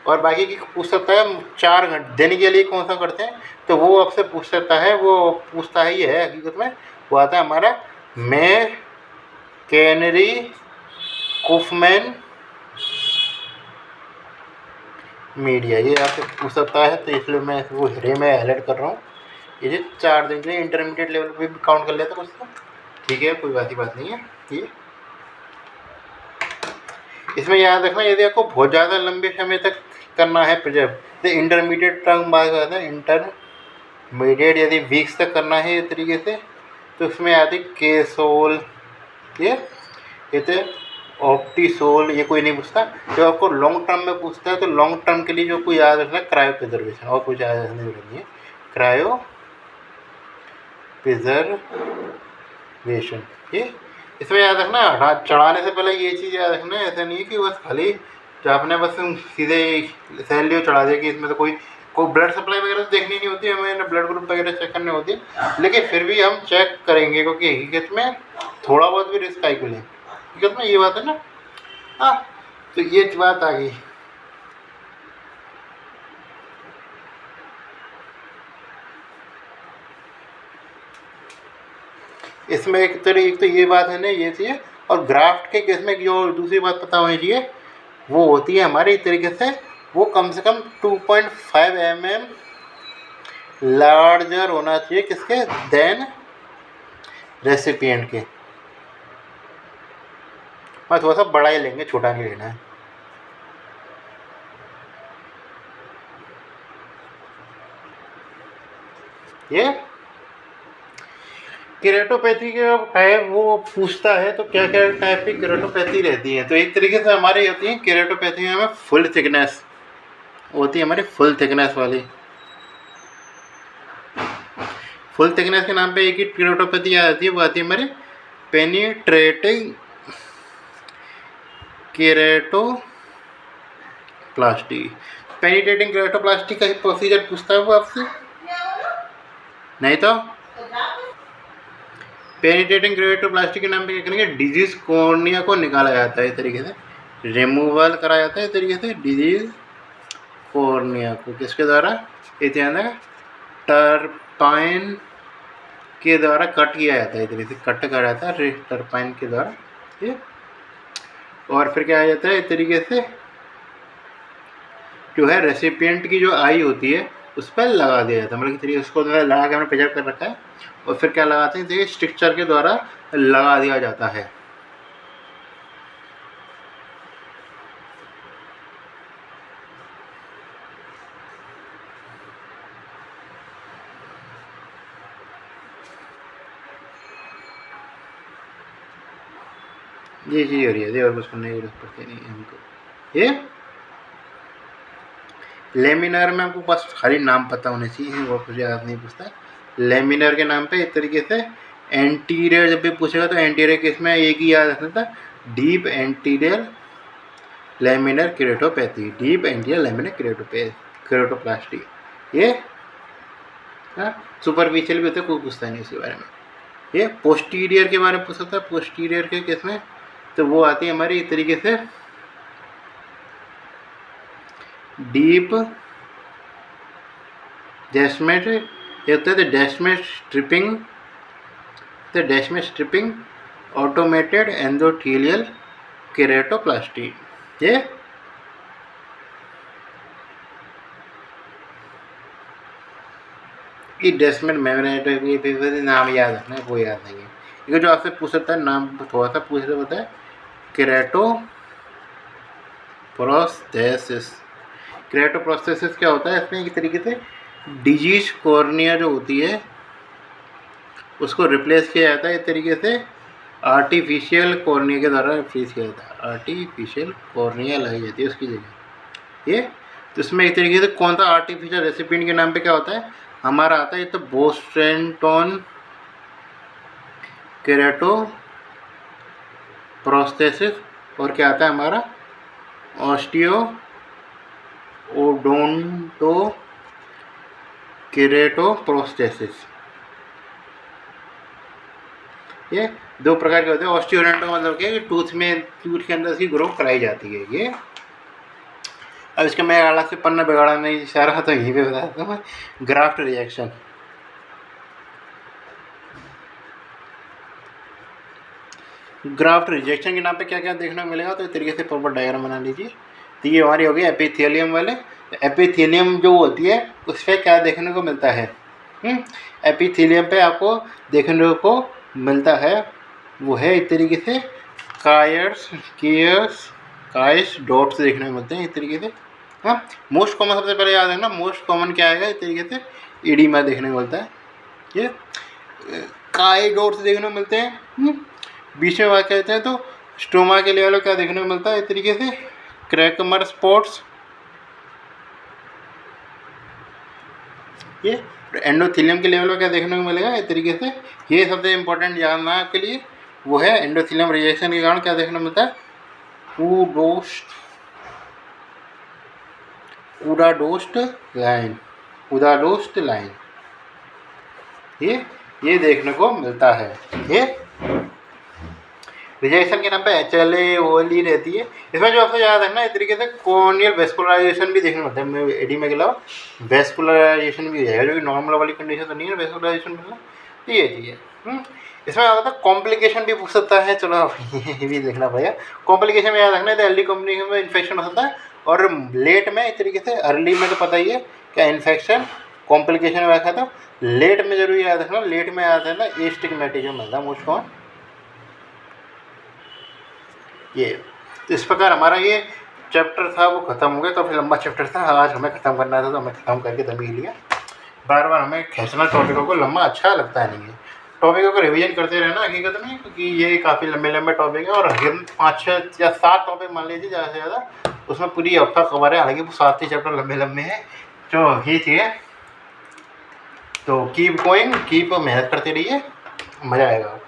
और बाकी की पूछ सकता है 4 घंटे देने के लिए कौन सा करते हैं, तो वो आपसे पूछ सकता है, वो पूछता है ये है हकीकत में, वो आता है हमारा कैनरी कुफमैन मीडिया, ये आपसे पूछ सकता है, तो इसलिए मैं वो हीरे में हाईलाइट कर रहा हूँ। ये 4 दिन के लिए इंटरमीडिएट लेवल पे भी काउंट कर लेता है कुछ तो, ठीक है, कोई बात नहीं है ये। इसमें याद रखना यदि आपको बहुत ज़्यादा लंबे समय तक करना है प्रिजर्व, तो इंटरमीडिएट टर्म बात करते हैं, इंटरमीडिएट यदि वीक्स तक करना है इस तरीके से, तो उसमें आती केसोल ये तो ऑप्टीसोल, ये कोई नहीं पूछता। जो आपको लॉन्ग टर्म में पूछता है, तो लॉन्ग टर्म के लिए जो कोई याद रखना है क्रायो प्रिजर्वेशन, और कुछ याद रखने नहीं है, क्रायो प्रिजर्वेशन ये। इसमें याद रखना, हाथ चढ़ाने से पहले ये चीज़ याद रखना है, ऐसा नहीं है कि बस खाली जो आपने बस सीधे सेल लियो चढ़ा दिया, कि इसमें तो कोई ब्लड सप्लाई वगैरह तो देखनी नहीं होती है, हमें ब्लड ग्रुप वगैरह चेक करने होती है, लेकिन फिर भी हम चेक करेंगे क्योंकि हकीकत में थोड़ा बहुत भी रिस्क आई है, हकीकत में ये बात है ना। हाँ, तो ये बात आ गई। इसमें एक तो ये बात है ना, ये चाहिए। और ग्राफ्ट के केस में जो दूसरी बात पता होनी चाहिए, वो होती है हमारे इस तरीके से, वो कम से कम 2.5 mm लार्जर होना चाहिए किसके, देन रेसिपिएंट के। मैं थोड़ा सा बड़ा ही लेंगे, छोटा नहीं लेना है। ये केरेटोपैथी के टाइप वो पूछता है, तो क्या क्या टाइप की केरेटोपैथी रहती है, तो एक तरीके से हमारी होती है केरेटोपैथी में हमें फुल थिकनेस होती है, हमारी फुल थिकनेस वाली। फुल थिकनेस के नाम पे एक ही केरेटोपैथी आ जाती है, वो आती है हमारी पेनिट्रेटिंग केरेटोप्लास्टी। पेनिट्रेटिंग केरेटोप्लास्टी का ही प्रोसीजर पूछता है वो आपसे, नहीं तो पेनिट्रेटिंग केरेटोप्लास्टी के नाम पे क्या करेंगे, डिजीज कॉर्निया को निकाला जाता है इस तरीके से, रिमूवल करा जाता है इस तरीके से डिजीज कॉर्निया को, किसके द्वारा, इतना टर्पाइन के द्वारा कट किया जाता है, इस तरीके से कट करा जाता है टर्पाइन के द्वारा ये। और फिर क्या आ जाता है इस तरीके से, जो है रेसिपिएंट की जो आई होती है उस पर लगा दिया जाता है, मतलब तरीके उसको लगा के हमने प्रिजर्व कर रखा है, और फिर क्या लगाते हैं, देखिए स्ट्रक्चर के द्वारा लगा दिया जाता है। ये चीज़ हो रही है, और कुछ करने की जरूरत पड़ती नहीं है हमको। ये लेमिनर में आपको बस खाली नाम पता होने चाहिए, वो कुछ याद नहीं पूछता। लेमिनर के नाम पे इस तरीके से एंटीरियर जब भी पूछेगा तो एंटीरियर केस में एक ही याद रखना था, deep anterior lamellar keratopathy, deep anterior lamellar keratoplasty. ये सुपरफिशियल भी होता है, कोई पूछता नहीं इसके बारे में। ये पोस्टीरियर के बारे में पूछ सकता है, पोस्टीरियर के केस में तो वो आती है हमारी इस तरीके से डीप डेस्मेट, ये होता है डेस्मेट स्ट्रिपिंग ऑटोमेटेड एंडोथेलियल केरेटोप्लास्टी। ये डेस्मेट मेम्ब्रेन नाम याद रखना है, वो याद नहीं है, क्योंकि जो आपसे पूछ सकता है नाम थोड़ा सा पूछ रहा होता है, केरेटोप्रोस्थेसिस। केरेटोप्रोस्थेसिस क्या होता है, इसमें एक तरीके से डिजीज कॉर्निया जो होती है उसको रिप्लेस किया जाता है इस तरीके से आर्टिफिशियल कॉर्निया के द्वारा रिप्लेस किया जाता है, आर्टिफिशियल कॉर्निया लाई जाती है उसकी जगह। ये तो इसमें एक तरीके से कौन सा आर्टिफिशियल रेसिपिएंट के नाम पे क्या होता है हमारा आता है, ये तो बोस्टन केरेटोप्रोस्थेसिस, और क्या आता है हमारा ऑस्टियोओडोंटो केरेटोप्रोस्थेसिस। ये दो प्रकार के होते हैं। ऑस्टियोडोंटो मतलब क्या है, टूथ के अंदर इसकी ग्रो कराई जाती है। ये अब इसका मैं अलग से पन्ना बिगाड़ा नहीं चाह रहा, तो यहीं पे बताता हूँ मैं। ग्राफ्ट रिएक्शन, ग्राफ्ट रिजेक्शन के नाम पे क्या क्या देखने को मिलेगा, तो इस तरीके से प्रॉपर डायग्राम बना लीजिए। तो ये हमारी हो गई एपिथेलियम वाले। एपिथेलियम जो होती है उस पर क्या देखने को मिलता है, एपिथेलियम पे आपको देखने को मिलता है वो है इस तरीके से कायस डॉट्स देखने को मिलते हैं इस तरीके से। हाँ, मोस्ट कॉमन सबसे पहले याद है ना, मोस्ट कॉमन क्या आएगा इस तरीके से एडिमा देखने को मिलता है। ये काय डॉट्स देखने को मिलते हैं। बीच में बात कहते हैं तो स्टोमा के लेवल क्या देखने को मिलता है इस तरीके से क्रैकमर स्पॉट्स। ये एंडोथेलियम के लेवल पर क्या देखने को मिलेगा इस तरीके से। ये सबसे इम्पोर्टेंट जानना है आपके लिए वो है एंडोथेलियम रिजेक्शन के कारण क्या देखने को मिलता है, उडाडोस्ट लाइन ये देखने को मिलता है। ये रिजेक्शन के नाम पे HLA ओली रहती है। इसमें जो आपको याद रखना इस तरीके से कॉर्नियल वेस्कुलराइजेशन भी देखने को मिलता है। एडिमा के अलावा वेस्कुलराइजेशन भी हो जाएगा, जो कि नॉर्मल वाली कंडीशन तो नहीं है वेस्कुलराइजेशन मिलना, ये चीज़ है। इसमें आता था कॉम्प्लिकेशन भी पूछ सकता है, चलो ये भी देखना पड़ेगा। कॉम्प्लिकेशन में याद रखना है, अर्ली कॉम्प्लिकेशन में इन्फेक्शन हो सकता है, और लेट में इस तरीके से, अर्ली में तो पता ही है क्या इन्फेक्शन कॉम्प्लिकेशन में रखा था, लेट में जरूर याद रखना, लेट में याद है ना एस्टिग्मेटिज्म मिलता है मोस्ट कॉमन। ये तो इस प्रकार हमारा ये चैप्टर था वो ख़त्म हो गया। काफ़ी लंबा चैप्टर था, आज हमें ख़त्म करना था तो हमें ख़त्म करके तभी लिया। बार बार हमें खींचना टॉपिकों को लंबा अच्छा लगता नहीं है, टॉपिकों को रिवीजन करते रहना हकीकत में, क्योंकि ये काफ़ी लंबे लंबे टॉपिक है और हम 5, 6 या 7 टॉपिक मान लीजिए ज़्यादा से ज़्यादा, उसमें पूरी हफ्ता कवर है। हालांकि वो 7 ही चैप्टर लंबे लंबे हैं, जो ही चाहिए। तो कीप गोइंग, कीप मेहनत करते रहिए, मज़ा आएगा।